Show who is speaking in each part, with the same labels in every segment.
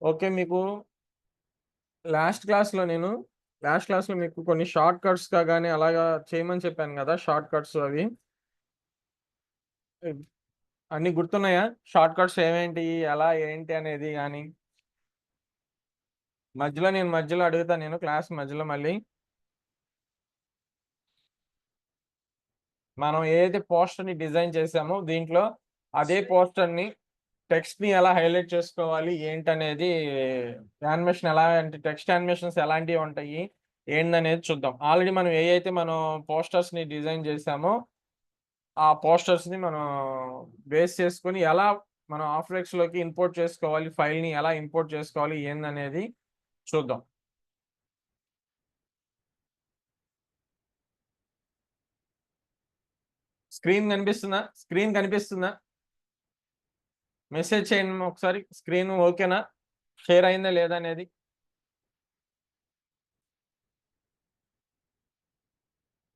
Speaker 1: Okay. Last క్లాస్‌లో నేను last క్లాస్‌లో మీకు కొన్ని షార్ట్ కట్స్‌గా గాని అలాగా చేయమని చెప్పాను గదా! షార్ట్ కట్స్ అవి. ఇవ్ అన్నీ గుర్తున్నాయా? షార్ట్ కట్స్ ఏమేంటి? ఎలా ఏంటి అనేది గాని? మధ్యలో అడుగుతా నేను క్లాస్ మధ్యలో మళ్ళీ. మనం ఏదైతే పోస్టర్‌ని డిజైన్ చేసామో దీంట్లో అదే పోస్టర్‌ని టెక్స్ట్‌ని ఎలా హైలైట్ చేసుకోవాలి? ఏంటనేది యానిమేషన్ ఎలా అంటే టెక్స్ట్ యానిమేషన్స్ ఎలాంటివి ఉంటాయి? ఏందనేది చూద్దాం. ఆల్రెడీ మనం ఏయైతే మనం పోస్టర్స్‌ని డిజైన్ చేసామో ఆ పోస్టర్స్‌ని మనం బేస్ చేసుకొని ఎలా మనం ఆఫ్టర్ ఎఫెక్ట్స్‌లోకి ఇంపోర్ట్ చేసుకోవాలి? ఫైల్‌ని ఎలా ఇంపోర్ట్ చేసుకోవాలి? ఏందనేది చూద్దాం. స్క్రీన్ కనిపిస్తుందా? మెసేజ్ చేయండి ఒకసారి. స్క్రీన్ ఓకేనా? షేర్ అయిందా లేదా అనేది?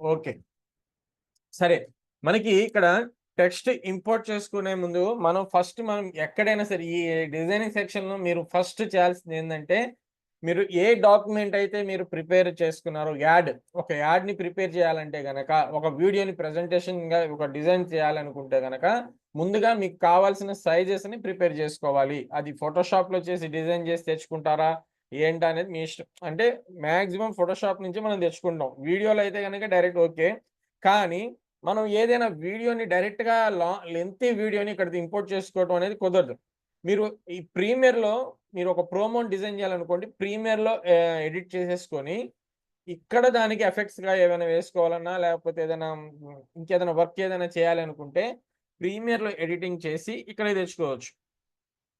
Speaker 1: ఓకే. సరే. మనకి ఇక్కడ టెక్స్ట్ ఇంపోర్ట్ చేసుకునే ముందు మనం ఎక్కడైనా సరే ఈ డిజైనింగ్ సెక్షన్‌లో మీరు ఫస్ట్ చేయాల్సిందేందంటే, మీరు ఏ డాక్యుమెంట్ అయితే మీరు ప్రిపేర్ చేసుకున్నారో ఒక యాడ్‌ని ప్రిపేర్ చేయాలంటే గనక, ఒక వీడియోని ప్రెజెంటేషన్‌గా ఒక డిజైన్ చేయాలనుకుంటే గనక, ముందుగా మీకు కావాల్సిన సైజెస్‌ని ప్రిపేర్ చేసుకోవాలి. అది ఫోటోషాప్‌లో చేసి డిజైన్ చేసి తెచ్చుకుంటారా? ఏంటనేది మీ ఇష్టం. అంటే మాక్సిమం ఫోటోషాప్ నుంచి మనం తెచ్చుకుంటాం. వీడియోలో అయితే గనక డైరెక్ట్ ఓకే. కానీ మనం ఏదైనా వీడియోని డైరెక్ట్‌గా లెంగ్తీ వీడియోని ఇక్కడ ఇంపోర్ట్ చేసుకోవటం అనేది కుదరదు. మీరు ఈ ప్రీమియర్‌లో మీరొక ప్రోమోని డిజైన్ చేయాలనుకోండి. ప్రీమియర్‌లో ఎడిట్ చేసేసుకొని, ఇక్కడ దానికి ఎఫెక్ట్స్‌గా ఏమైనా వేసుకోవాలన్నా, లేకపోతే ఇంకేదైనా వర్క్ ఏదైనా చేయాలనుకుంటే, ప్రీమియర్‌లో ఎడిటింగ్ చేసి ఇక్కడికి తెచ్చుకోవచ్చు.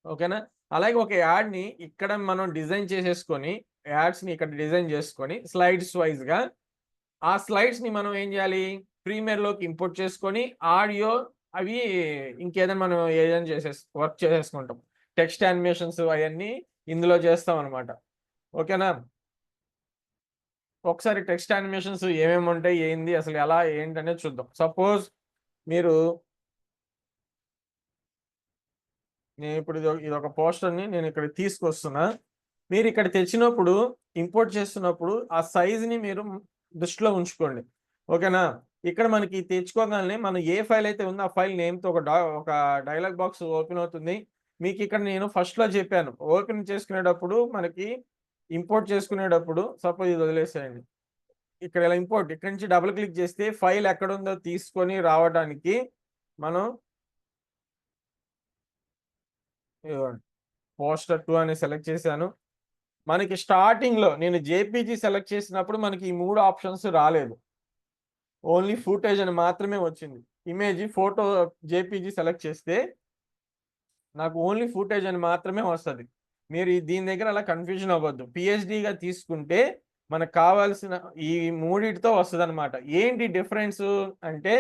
Speaker 1: ఓకేనా? అలాగే ఒక యాడ్‌ని ఇక్కడ మనం డిజైన్ చేసేసుకొని, యాడ్స్‌ని ఇక్కడ డిజైన్ చేసుకొని, స్లైడ్స్ వైస్‌గా ఆ స్లైడ్స్‌ని మనం ఏం జేయాలి? ప్రీమియర్‌లోకి ఇంపోర్ట్ చేసుకొని, ఆడియో అవి ఇంకేదైనా మనం ఏదైనా వర్క్ చేసేసుకుంటాం. టెక్స్ట్ యానిమేషన్స్ అయన్నీ ఇందులో చేస్తామనమాట. ఓకేనా? ఒకసారి టెక్స్ట్ యానిమేషన్స్ ఏమేముంటాయి? ఏంది? అసలు ఎలా? ఏంటనేది చూద్దాం. సపోజ్ మీరు నేనిప్పుడు ఇదొక పోస్టర్‌ని నేనిక్కడికి తీసుకొస్తున్నా. మీరిక్కడ తెచ్చినప్పుడు, ఇంపోర్ట్ చేస్తున్నప్పుడు ఆ సైజ్‌ని మీరు దృష్టిలో ఉంచుకోండి. ఓకేనా? ఇక్కడ మనకి తెచ్చుకోగాల్నే మనం ఏ ఫైల్ అయితే ఉందో ఆ ఫైల్ నేమ్‌తో ఒక డైలాగ్ బాక్స్ ఓపెన్ అవుతుంది. మీకిక్కడ నేను ఫస్ట్‌లో చెప్పాను. ఓపెన్ చేసుకునేటప్పుడు మనకి ఇంపోర్ట్ చేసుకునేటప్పుడు సపోజ్ ఇది వదిలేసేయండి. ఇక్కడ ఇలా ఇక్కడి నుంచి డబుల్ క్లిక్ చేస్తే ఫైల్ ఎక్కడుందో తీసుకొని రావడానికి మనం ఇదిగోండి పోస్టర్ 2 అని సెలెక్ట్ చేశాను. మనకి స్టార్టింగ్‌లో నేను జేపీజీ సెలెక్ట్ చేసినప్పుడు మనకి ఈ 3 ఆప్షన్స్ రాలేదు. ఓన్లీ ఫుటేజ్ అని మాత్రమే వచ్చింది. ఫోటో జేపీజీ సెలెక్ట్ చేస్తే నాకు ఓన్లీ ఫుటేజ్ అని మాత్రమే వస్తది. మీరు దీని దగ్గర అలా కన్‌ఫ్యూజన్ అవ్వద్దు. పీహెచ్‌డీగా తీసుకుంటే మనకు కావాల్సిన ఈ మూడిటితో వస్తదనమాట. ఏంటి డిఫరెన్సు అంటే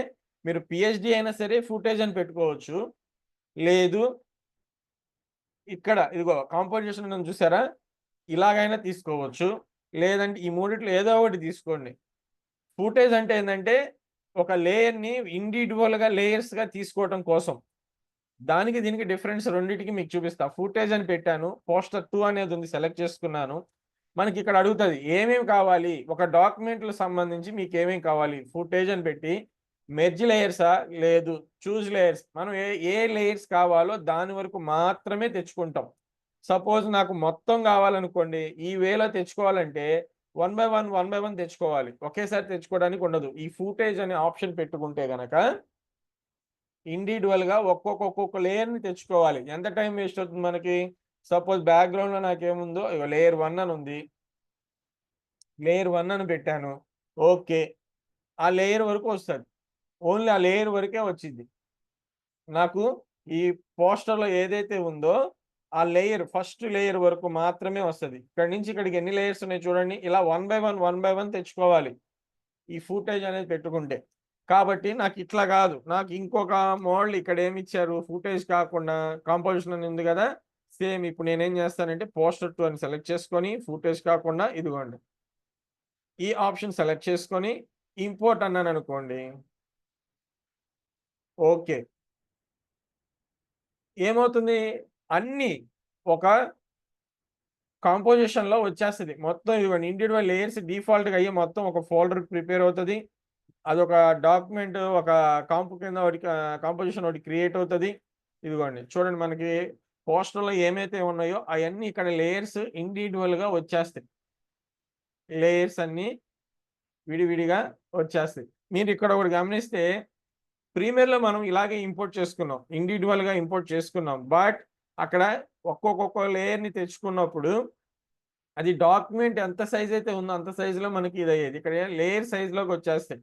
Speaker 1: మీరు పీహెచ్‌డీ అయినా సరే ఫుటేజ్ అని పెట్టుకోవచ్చు. లేదు ఇక్కడ ఇదిగో కాంపోజిషన్ ఉందని చూసారా? ఇలాగైనా తీసుకోవచ్చు. లేదంటే ఈ మూడిట్లో ఏదో ఒకటి తీసుకోండి. ఫుటేజ్ అంటే ఏందంటే, ఒక లేయర్‌ని ఇండివిడ్యువల్‌గా లేయర్స్‌గా తీసుకోవటం కోసం. దానికి దీనికి డిఫరెన్స్ రెండిటికి మీకు చూపిస్తా. ఫుటేజ్ అని పెట్టాను. పోస్టర్ 2 అనేదుంది సెలెక్ట్ చేసుకున్నాను. మనకిక్కడ అడుగుతది. ఏమేమి కావాలి? ఒక డాక్యుమెంట్‌లో సంబంధించి మీకేమేమి కావాలి? ఫుటేజ్ అని పెట్టి, మెర్జ్ లేయర్సా? లేదు. చూస్ లేయర్స్. మనం ఏ లేయర్స్ కావాలో దాని వరకు మాత్రమే తెచ్చుకుంటాం. సపోజ్ నాకు మొత్తం గావాలనుకోండి, ఈ వేలో తెచ్చుకోవాలంటే వన్ బై వన్ తెచ్చుకోవాలి. ఒకేసారి తెచ్చుకోవడానికి ఉండదు. ఈ ఫూటేజ్ అనే ఆప్షన్ పెట్టుకుంటే గనక ఇండివిడ్యువల్‌గా ఒక్కొక్క లేయర్‌ని తెచ్చుకోవాలి. ఎంత టైం వేస్ట్ అవుతుంది మనకి? సపోజ్ బ్యాక్‌గ్రౌండ్‌లో నాకేముందో ఇగో లేయర్ 1 అని ఉంది. లేయర్ 1 అని పెట్టాను. ఓకే. ఆ లేయర్ వరకు వస్తది. ఓన్లీ ఆ లేయర్ వరకే వచ్చిద్ది. నాకు ఈ పోస్టర్‌లో ఏదైతే ఉందో, ఆ ఫస్ట్ లేయర్ వరకు మాత్రమే వస్తది. ఇక్కడి నుంచి ఇక్కడికి ఎన్ని లేయర్స్ ఉన్నాయి చూడండి. ఇలా వన్ బై వన్ తెచ్చుకోవాలి. ఈ ఫుటేజ్ అనేది పెట్టుకుంటే. కాబట్టి నాకిట్లా గాదు. నాకు ఇంకొక మోడల్ ఇక్కడేమిచ్చారు ఫుటేజ్ కాకుండా కాంపోజిషన్ అని ఉంది గదా! సేమ్ ఇప్పుడు నేనేం జేస్తానంటే పోస్టర్ 2 అని సెలెక్ట్ చేసుకొని, ఫుటేజ్ కాకుండా ఇదిగోండి. ఈ ఆప్షన్ సెలెక్ట్ చేసుకొని, ఇంపోర్ట్ అన్నాననుకోండి. ఓకే. ఏమవుతుంది? అన్నీ ఒక కాంపోజిషన్ లో వచ్చేస్తుంది మొత్తం. ఇదిగోండి ఇండివిజువల్ లేయర్స్ డిఫాల్ట్ గా అయ్యి మొత్తం ఒక ఫోల్డర్ ప్రిపేర్ అవుతుంది. అదొక డాక్యుమెంట్ ఒక కాంపు కింద ఒకటి కాంపోజిషన్ ఒకటి క్రియేట్ అవుతుంది. ఇదిగోండి చూడండి మనకి పోస్టర్లో ఏమైతే ఉన్నాయో అవన్నీ ఇక్కడ లేయర్స్ ఇండివిజువల్ గా వచ్చేస్తాయి. లేయర్స్ అన్ని విడివిడిగా వచ్చేస్తాయి. మీరు ఇక్కడ ఒకటి గమనిస్తే ప్రీమియర్లో మనం ఇలాగే ఇంపోర్ట్ చేసుకున్నాం, ఇండివిజువల్ గా ఇంపోర్ట్ చేసుకున్నాం. బట్ అక్కడ ఒక్కొక్క లేయర్ ని తెచ్చుకున్నప్పుడు అది డాక్యుమెంట్ ఎంత సైజ్ అయితే ఉందో అంత సైజులో మనకి ఇది అయ్యేది. ఇక్కడ లేయర్ సైజులోకి వచ్చేస్తాయి.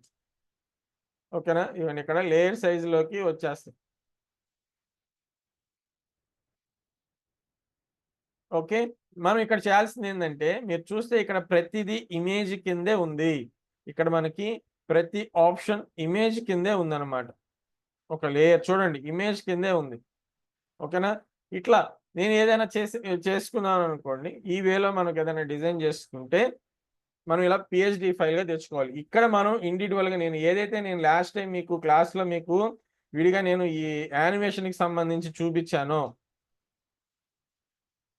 Speaker 1: ఓకేనా, ఇవన్నీ ఇక్కడ లేయర్ సైజులోకి వచ్చేస్తాయి. ఓకే, మనం ఇక్కడ చేయాల్సింది ఏంటంటే మీరు చూస్తే ఇక్కడ ప్రతిదీ ఇమేజ్ కిందే ఉంది. ఇక్కడ మనకి ప్రతి ఆప్షన్ ఇమేజ్ కిందే ఉందన్నమాట. ఒక లేయర్ చూడండి ఇమేజ్ కిందే ఉంది. ఓకేనా, ఇట్లా నేను ఏదైనా చేసుకున్నాను అనుకోండి, ఈ వేలో మనకు ఏదైనా డిజైన్ చేసుకుంటే మనం ఇలా పిహెచ్డి ఫైల్గా తెచ్చుకోవాలి. ఇక్కడ మనం ఇండివిజువల్గా నేను లాస్ట్ టైం మీకు క్లాస్లో మీకు విడిగా నేను ఈ యానిమేషన్కి సంబంధించి చూపించాను.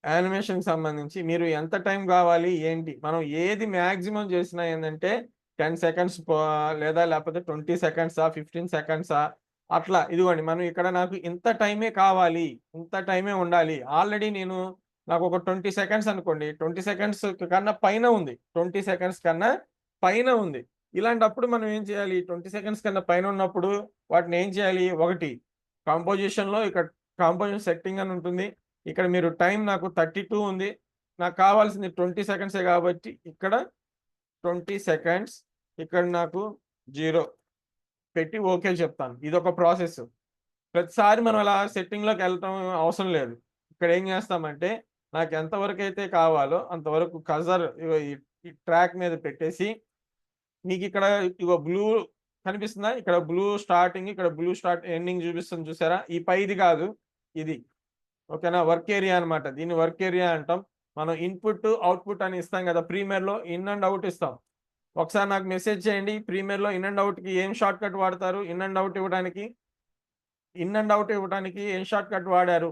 Speaker 1: యానిమేషన్కి సంబంధించి మీరు ఎంత టైం కావాలి ఏంటి, మనం ఏది మ్యాక్సిమం చేసినా ఏంటంటే 10 సెకండ్స్ లేదా లేకపోతే 20 సెకండ్సా 15 సెకండ్సా అట్లా. ఇదిగోండి మనం ఇక్కడ నాకు ఇంత టైమే కావాలి, ఇంత టైమే ఉండాలి. ఆల్రెడీ నాకు ఒక 20 సెకండ్స్ అనుకోండి, 20 సెకండ్స్ కన్నా పైన ఉంది, 20 సెకండ్స్ కన్నా పైన ఉంది. ఇలాంటప్పుడు మనం ఏం చేయాలి, 20 సెకండ్స్ కన్నా పైన ఉన్నప్పుడు వాటిని ఏం చేయాలి, ఒకటి కాంపోజిషన్లో ఇక్కడ కాంపోజిషన్ సెట్టింగ్ అని ఉంటుంది. ఇక్కడ మీరు టైం నాకు 32 ఉంది, నాకు కావాల్సింది 20 సెకండ్సే కాబట్టి ఇక్కడ 20 సెకండ్స్, ఇక్కడ నాకు 0 పెట్టి ఓకే చెప్తాను. ఇదొక ప్రాసెస్. ప్రతిసారి మనం అలా సెట్టింగ్లోకి వెళ్ళటం అవసరం లేదు. ఇక్కడ ఏం చేస్తామంటే నాకు ఎంతవరకు అయితే కావాలో అంతవరకు కజర్ ఈ ట్రాక్ మీద పెట్టేసి మీకు ఇక్కడ ఇగో బ్లూ కనిపిస్తుందా, ఇక్కడ బ్లూ స్టార్టింగ్, ఇక్కడ బ్లూ స్టార్ట్ ఎండింగ్ చూపిస్తుంది చూసారా, ఈ పైది కాదు ఇది. ఓకేనా, వర్క్ ఏరియా అనమాట. దీన్ని వర్క్ ఏరియా అంటాం. మనం ఇన్పుట్ అవుట్పుట్ అని ఇస్తాం కదా, ప్రీమియర్లో ఇన్ అండ్ అవుట్ ఇస్తాం. ఒకసారి నాకు మెసేజ్ చేయండి, ప్రీమియర్లో ఇన్ అండ్ అవుట్కి ఏం షార్ట్ కట్ వాడతారు, ఇన్ అండ్ అవుట్ ఇవ్వడానికి ఏం షార్ట్ కట్ వాడారు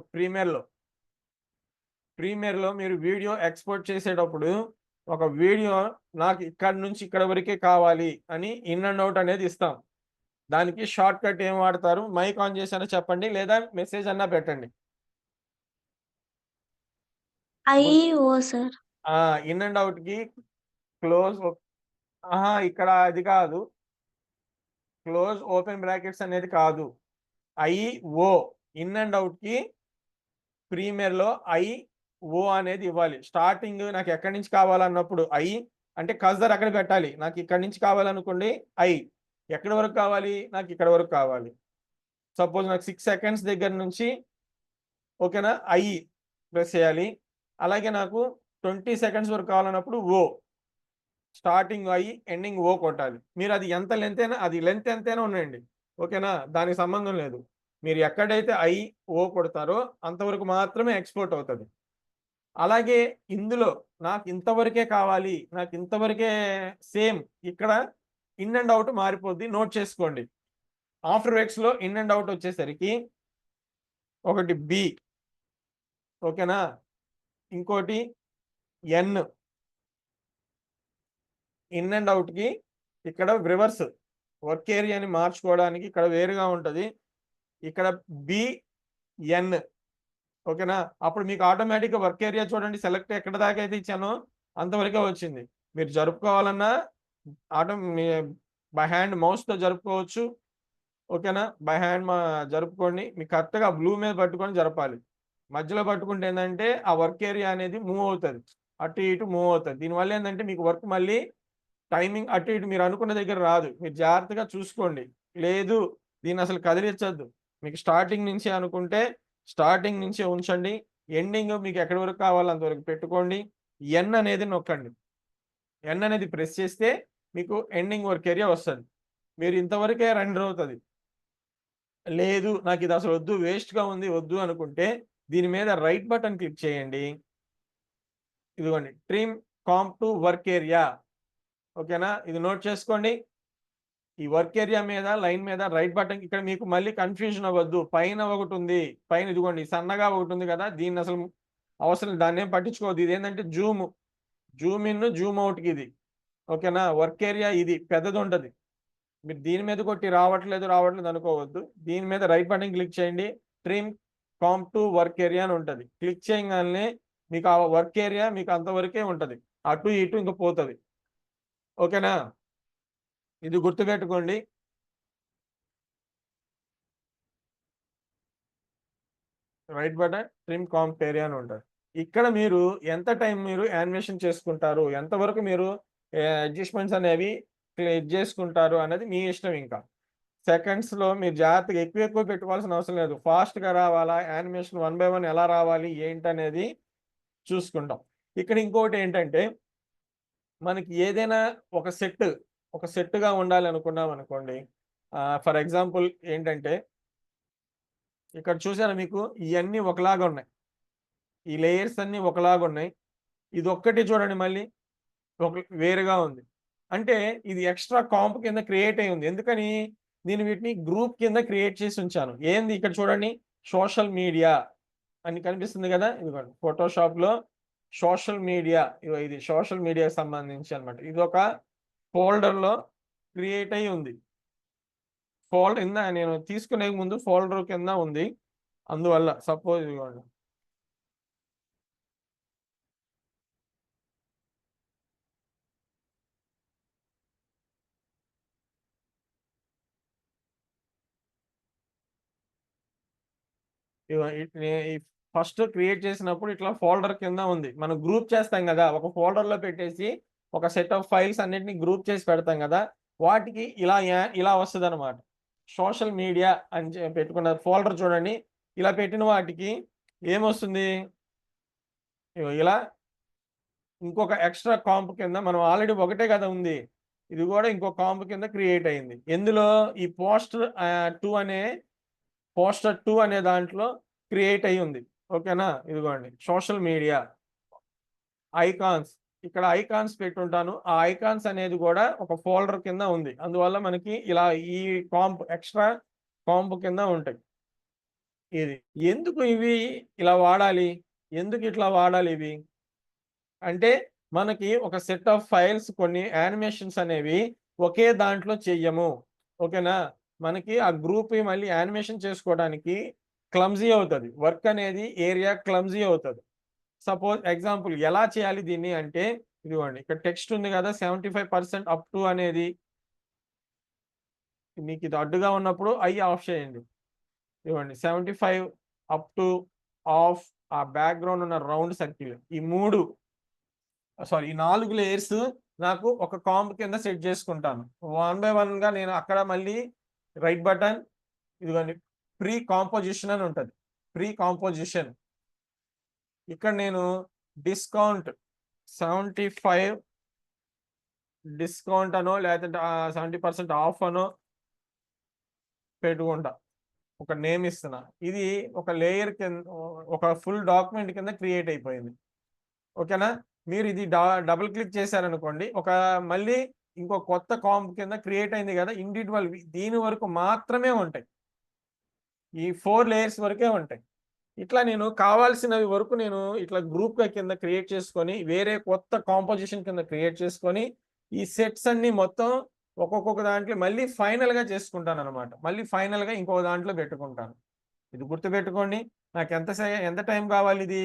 Speaker 1: ప్రీమియర్లో మీరు వీడియో ఎక్స్పోర్ట్ చేసేటప్పుడు ఒక వీడియో నాకు ఇక్కడ నుంచి ఇక్కడ వరకే కావాలి అని ఇన్ అండ్ అవుట్ అనేది ఇస్తాం. దానికి షార్ట్ కట్ ఏం వాడతారు, మైక్ ఆన్ చేసానో చెప్పండి లేదా మెసేజ్ అన్నా పెట్టండి.
Speaker 2: సార్
Speaker 1: ఇన్ అండ్ అవుట్ కి క్లోజ్, ఇక్కడ అది కాదు, క్లోజ్ ఓపెన్ బ్రాకెట్స్ అనేది కాదు, ఐఓ. ఇన్ అండ్ అవుట్ కి ప్రీమియర్ లో ఐఓ అనేది ఇవ్వాలి. స్టార్టింగ్ నాకు ఎక్కడి నుంచి కావాలన్నప్పుడు అంటే కర్సర్ అక్కడ పెట్టాలి. నాకు ఇక్కడ నుంచి కావాలనుకోండి ఎక్కడి వరకు కావాలి, నాకు ఇక్కడ వరకు కావాలి. సపోజ్ నాకు 6 సెకండ్స్ దగ్గర నుంచి ఓకేనా ప్రెస్ చేయాలి. అలాగే నాకు 20 సెకండ్స్ వరకు కావాలన్నప్పుడు స్టార్టింగ్ ఎండింగ్ కొట్టాలి. మీరు అది ఎంత లెంత్ అయినా, అది లెంత్ ఎంతైనా ఉండండి, ఓకేనా, దానికి సంబంధం లేదు. మీరు ఎక్కడైతే కొడతారో అంతవరకు మాత్రమే ఎక్స్పోర్ట్ అవుతుంది. అలాగే ఇందులో నాకు ఇంతవరకే కావాలి, నాకు ఇంతవరకే సేమ్, ఇక్కడ ఇన్ అండ్ అవుట్ మారిపోద్ది, నోట్ చేసుకోండి. ఆఫ్టర్ ఎఫెక్ట్స్ లో ఇన్ అండ్ అవుట్ వచ్చేసరికి ఒకటి బి, ఓకేనా, ఇంకోటి ఎన్. ఇన్ అండ్ అవుట్ కి ఇక్కడ రివర్స్ వర్క్ ఏరియాని మార్చుకోవడానికి ఇక్కడ వేరుగా ఉంటుంది, ఇక్కడ బిఎన్. ఓకేనా, అప్పుడు మీకు ఆటోమేటిక్గా వర్క్ ఏరియా చూడండి, సెలెక్ట్ ఎక్కడ దాకా అయితే ఇచ్చానో అంతవరకే వచ్చింది. మీరు జరుపుకోవాలన్నా బై హ్యాండ్ మౌస్తో జరుపుకోవచ్చు. ఓకేనా, బై హ్యాండ్ జరుపుకోండి. మీకు కరెక్ట్గా బ్లూ మీద పట్టుకొని జరపాలి. మధ్యలో పట్టుకుంటే ఏంటంటే ఆ వర్క్ ఏరియా అనేది మూవ్ అవుతుంది, అటు ఇటు మూవ్ అవుతుంది. దీనివల్ల ఏంటంటే మీకు వర్క్ మళ్ళీ టైమింగ్ అటు ఇటు మీరు అనుకున్న దగ్గర రాదు. మీరు జాగ్రత్తగా చూసుకోండి. లేదు దీన్ని అసలు కదిలించద్దు, మీకు స్టార్టింగ్ నుంచి అనుకుంటే స్టార్టింగ్ నుంచి ఉంచండి, ఎండింగ్ మీకు ఎక్కడి వరకు కావాలో అంతవరకు పెట్టుకోండి. ఎన్ అనేది నొక్కండి. ఎన్ అనేది ప్రెస్ చేస్తే మీకు ఎండింగ్ వర్క్ ఏరియా వస్తుంది. మీరు ఇంతవరకే రెండర్ అవుతుంది. లేదు నాకు ఇది అసలు వద్దు, వేస్ట్గా ఉంది వద్దు అనుకుంటే దీని మీద రైట్ బటన్ క్లిక్ చేయండి. ఇదిగోండి ట్రిమ్ కాంప్ టు వర్క్ ఏరియా. ఓకేనా, ఇది నోట్ చేసుకోండి. ఈ వర్క్ ఏరియా మీద లైన్ మీద రైట్ బటన్, ఇక్కడ మీకు మళ్ళీ కన్ఫ్యూజన్ అవ్వద్దు. పైన ఒకటి ఉంది, పైన ఇదిగోండి సన్నగా ఒకటి ఉంది కదా, దీన్ని అసలు అవసరం దాన్ని ఏం పట్టించుకోవద్దు. ఇది ఏంటంటే జూమ్ ఇన్ జూమ్ అవుట్కి ఇది. ఓకేనా? వర్క్ ఏరియా ఇది పెద్దది ఉంటుంది. మీరు దీని మీద కొట్టి రావట్లేదు అనుకోవద్దు. దీని మీద రైట్ బటన్ క్లిక్ చేయండి. ట్రిమ్ కాంప్ టు వర్క్ ఏరియా అని ఉంటుంది. క్లిక్ చేయగానే మీకు ఆ వర్క్ ఏరియా మీకు అంతవరకే ఉంటుంది. అటు ఇటు ఇంకా పోతుంది. ఓకేనా? ఇది గుర్తుపెట్టుకోండి. రైట్ బటన్ ట్రిమ్ కాంప్ ఏరియా అని ఉంటుంది. ఇక్కడ మీరు ఎంత టైం మీరు యానిమేషన్ చేసుకుంటారు, ఎంతవరకు మీరు అడ్జస్ట్మెంట్స్ అనేవి చేసుకుంటారు అనేది మీ ఇష్టం. ఇంకా సెకండ్స్లో మీరు జాగ్రత్తగా ఎక్కువ పెట్టుకోవాల్సిన అవసరం లేదు. ఫాస్ట్గా రావాలా, యానిమేషన్ 1 బై 1 ఎలా రావాలి ఏంటనేది చూసుకుంటాం. ఇక్కడ ఇంకోటి ఏంటంటే మనకి ఏదైనా ఒక సెట్గా ఉండాలి అనుకున్నాం అనుకోండి. ఫర్ ఎగ్జాంపుల్ ఏంటంటే ఇక్కడ చూసారా మీకు ఇవన్నీ ఒకలాగా ఉన్నాయి. ఈ లేయర్స్ అన్నీ ఒకలాగా ఉన్నాయి. ఇది ఒక్కటి చూడండి మళ్ళీ వేరుగా ఉంది. అంటే ఇది ఎక్స్ట్రా కాంప్ కింద క్రియేట్ అయి ఉంది. ఎందుకని నేను వీటిని గ్రూప్ కింద క్రియేట్ చేసి ఉంచాను. ఏంది ఇక్కడ చూడండి, సోషల్ మీడియా అని కనిపిస్తుంది కదా. ఇదిగోండి ఫోటోషాప్లో సోషల్ మీడియా, ఇది సోషల్ మీడియాకి సంబంధించి అనమాట. ఇది ఒక ఫోల్డర్లో క్రియేట్ అయి ఉంది. నేను తీసుకునే ముందు ఫోల్డర్ కింద ఉంది. అందువల్ల సపోజ్ ఇదిగోండి ఫస్ట్ క్రియేట్ చేసినప్పుడు ఇట్లా ఫోల్డర్ కింద ఉంది. మనం గ్రూప్ చేస్తాం కదా, ఒక ఫోల్డర్లో పెట్టేసి ఒక సెట్ ఆఫ్ ఫైల్స్ అన్నిటిని గ్రూప్ చేసి పెడతాం కదా, వాటికి ఇలా వస్తుంది అనమాట. సోషల్ మీడియా అని పెట్టుకున్న ఫోల్డర్ చూడండి. ఇలా పెట్టిన వాటికి ఏమొస్తుంది, ఇలా ఇంకొక ఎక్స్ట్రా కాంప్ కింద మనం ఆల్రెడీ ఒకటే కదా ఉంది, ఇది కూడా ఇంకో కాంప్ కింద క్రియేట్ అయింది. ఎందులో ఈ పోస్టర్ 2 అనే దాంట్లో క్రియేట్ అయి ఉంది. ఓకేనా? ఇదిగోండి సోషల్ మీడియా ఐకాన్స్, ఇక్కడ ఐకాన్స్ పెట్టుంటాను. ఆ ఐకాన్స్ అనేది కూడా ఒక ఫోల్డర్ కింద ఉంది. అందువల్ల మనకి ఇలా ఈ ఎక్స్ట్రా కాంప్ కింద ఉంటాయి. ఇది ఎందుకు ఇవి ఇలా వాడాలి, ఎందుకు ఇట్లా వాడాలి ఇవి అంటే, మనకి ఒక సెట్ ఆఫ్ ఫైల్స్ కొన్ని యానిమేషన్స్ అనేవి ఒకే దాంట్లో చెయ్యము. ఓకేనా? మనకి ఆ గ్రూప్ మళ్ళీ యానిమేషన్ చేసుకోవడానికి క్లమ్జీ అవుతుంది. వర్క్ అనేది ఏరియా క్లమ్జీ అవుతుంది. సపోజ్ ఎగ్జాంపుల్ ఎలా చేయాలి దీన్ని అంటే, ఇదిగోండి ఇక్కడ టెక్స్ట్ ఉంది కదా, 75% అప్ టు అనేది మీకు ఇది అడ్డుగా ఉన్నప్పుడు ఆఫ్ చేయండి. ఇదిగోండి 75 అప్ టు ఆఫ్, ఆ బ్యాక్గ్రౌండ్ ఉన్న రౌండ్ సర్కిల్, ఈ 4 లేయర్స్ నాకు ఒక కాంప్ కింద సెట్ చేసుకుంటాను. 1 బై 1 గా నేను అక్కడ మళ్ళీ రైట్ బటన్, ఇదిగోండి ప్రీ కాంపోజిషన్ అని ఉంటుంది. ప్రీ కాంపోజిషన్ ఇక్కడ నేను డిస్కౌంట్ 75 డిస్కౌంట్ అనో లేదంటే 70% ఆఫ్ అనో పెట్టుకుంటా. ఒక నేమ్ ఇస్తున్నా. ఇది ఒక లేయర్ కింద, ఒక ఫుల్ డాక్యుమెంట్ కింద క్రియేట్ అయిపోయింది. ఓకేనా? మీరు ఇది డబుల్ క్లిక్ చేశారనుకోండి, మళ్ళీ ఇంకో కొత్త కాంప్ కింద క్రియేట్ అయింది కదా, ఇండివిడ్యువల్ దీని వరకు మాత్రమే ఉంటాయి. ఈ 4 లేయర్స్ వరకే ఉంటాయి. ఇట్లా నేను కావాల్సినవి వరకు నేను ఇట్లా గ్రూప్‌గా కింద క్రియేట్ చేసుకొని, వేరే కొత్త కాంపోజిషన్ కింద క్రియేట్ చేసుకొని, ఈ సెట్స్ అన్నీ మొత్తం ఒక్కొక్క దాంట్లో మళ్ళీ ఫైనల్‌గా చేసుకుంటాననమాట. మళ్ళీ ఫైనల్‌గా ఇంకో దాంట్లో పెట్టుకుంటాను. ఇది గుర్తుపెట్టుకోండి. నాకు ఎంత టైం కావాలిది?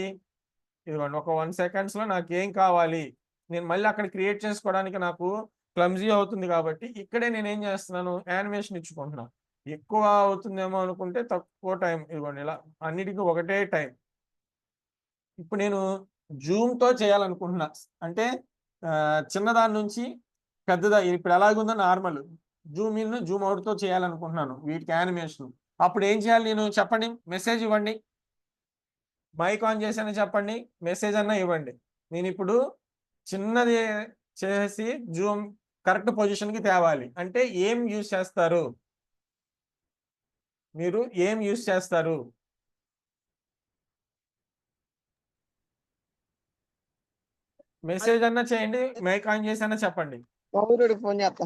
Speaker 1: ఇదిగోండి ఒక 1 సెకండ్స్‌లో నాకేం కావాలి, నేను మళ్ళీ అక్కడ క్రియేట్ చేసుకోవడానికి నాకు క్లమ్జీ అవుతుంది కాబట్టి, ఇక్కడే నేనేం చేస్తున్నాను, యానిమేషన్ ఇచ్చుకుంటున్నాను. ఎక్కువ అవుతుందేమో అనుకుంటే తక్కువ టైం, ఇదిగోండి ఇలా అన్నిటికి ఒకటే టైం. ఇప్పుడు నేను జూమ్‌తో చేయాలనుకుంటున్నా. అంటే చిన్నదాని నుంచి పెద్దదా, ఇప్పుడు ఎలాగుందో నార్మల్. జూమ్ ఇన్, జూమ్ అవుట్‌తో చేయాలనుకుంటున్నాను వీటికి యానిమేషన్. అప్పుడు ఏం చేయాలి నేను చెప్పండి? మెసేజ్ ఇవ్వండి. మైక్ ఆన్ చేశానని చెప్పండి. మెసేజ్ అన్నా ఇవ్వండి. నేనిప్పుడు చిన్నది చేసి జూమ్ కరెక్ట్ పొజిషన్‌కి తేవాలి. అంటే ఏం యూజ్ చేస్తారు? మీరు ఏం యూజ్ చేస్తారు? మెసేజ్ అన్నా చేయండి. మైక్ ఆన్ చేసన్నా చెప్పండి.
Speaker 3: పౌరుడికి ఫోన్ చేస్తా.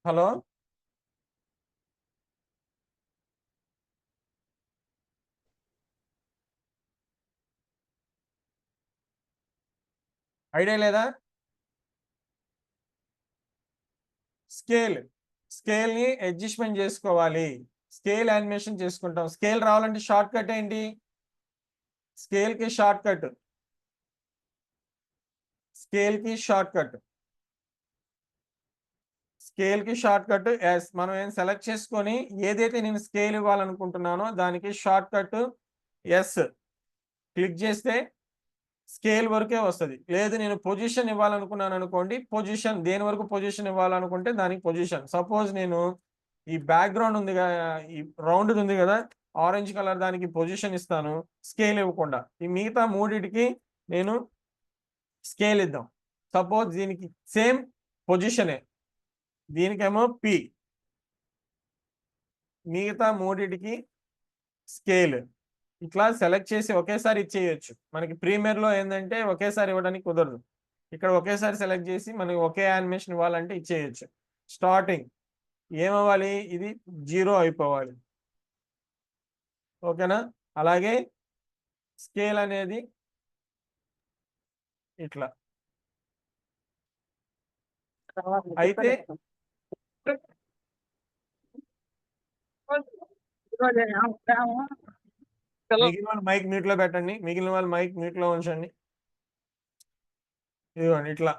Speaker 1: హలో! ఐడియా లేదా? స్కేల్ ని అడ్జస్ట్మెంట్ చేసుకోవాలి. స్కేల్ యానిమేషన్ చేసుకుంటాం. స్కేల్ రావాలంటే షార్ట్ కట్ ఏంటి? స్కేల్ కి షార్ట్ కట్ ఎస్. మనం ఏం సెలెక్ట్ చేసుకొని ఏదైతే నేను స్కేల్ ఇవ్వాలనుకుంటున్నానో దానికి షార్ట్ కట్ ఎస్ క్లిక్ చేస్తే స్కేల్ వరకే వస్తుంది. లేదు నేను పొజిషన్ ఇవ్వాలనుకున్నాను అనుకోండి, పొజిషన్ దేని వరకు పొజిషన్ ఇవ్వాలనుకుంటే దానికి పొజిషన్. సపోజ్ నేను ఈ బ్యాక్గ్రౌండ్ ఉంది ఈ రౌండ్ ఉంది కదా, ఆరెంజ్ కలర్, దానికి పొజిషన్ ఇస్తాను స్కేల్ ఇవ్వకుండా. ఈ మిగతా మూడిటికి నేను స్కేల్ ఇద్దాం. సపోజ్ దీనికి సేమ్ పొజిషనే, దీనికేమో పి, మిగతా మూడిటికి స్కేల్. ఇట్లా సెలెక్ట్ చేసి ఒకేసారి ఇచ్చేయచ్చు. మనకి ప్రీమియర్ లో ఏంటంటే ఒకేసారి ఇవ్వడానికి కుదరదు. ఇక్కడ ఒకేసారి సెలెక్ట్ చేసి మనకి ఒకే యానిమేషన్ ఇవ్వాలంటే ఇచ్చేయచ్చు. స్టార్టింగ్ ఏమవ్వాలి? ఇది 0 అయిపోవాలి. ఓకేనా? అలాగే స్కేల్ అనేది ఇట్లా. అయితే మిగిలిన వాళ్ళు మైక్ మ్యూట్ లో పెట్టండి. మిగిలిన వాళ్ళు మైక్ మ్యూట్ లో ఉంచండి. ఇదిగోండి ఇట్లా.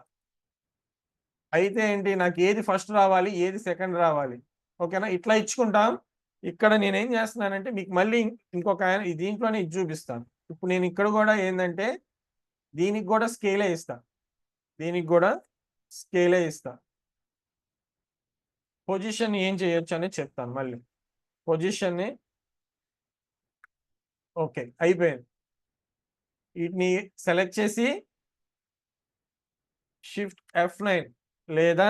Speaker 1: అయితే ఏంటి, నాకు ఏది ఫస్ట్ రావాలి, ఏది సెకండ్ రావాలి. ఓకేనా? ఇట్లా ఇచ్చుకుంటాం. ఇక్కడ నేనేం చేస్తున్నానంటే మీకు మళ్ళీ ఇంకొక దీంట్లోనే ఇది చూపిస్తాను. ఇప్పుడు నేను ఇక్కడ కూడా ఏంటంటే దీనికి కూడా స్కేలే ఇస్తా. పొజిషన్ ఏం చేయొచ్చు అనేది చెప్తాను మళ్ళీ. పొజిషన్ని ఓకే అయిపోయింది. వీటిని సెలెక్ట్ చేసి షిఫ్ట్ F9 లేదా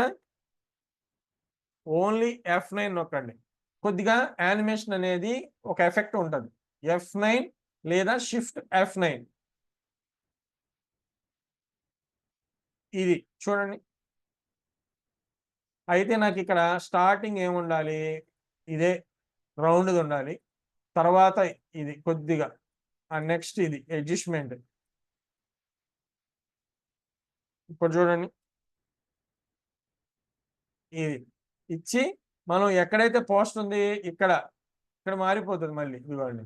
Speaker 1: ఓన్లీ F9 నొక్కండి. కొద్దిగా యానిమేషన్ అనేది ఒక ఎఫెక్ట్ ఉంటుంది. F9 లేదా షిఫ్ట్ F9. ఇది చూడండి. అయితే నాకు ఇక్కడ స్టార్టింగ్ ఏముండాలి? ఇదే రౌండ్గా ఉండాలి. తర్వాత ఇది కొద్దిగా నెక్స్ట్ ఇది అడ్జస్ట్మెంట్. ఇప్పుడు చూడండి, ఇది ఇచ్చి మనం ఎక్కడైతే పోస్ట్ ఉంది ఇక్కడ మారిపోతుంది మళ్ళీ. ఇదిగోండి.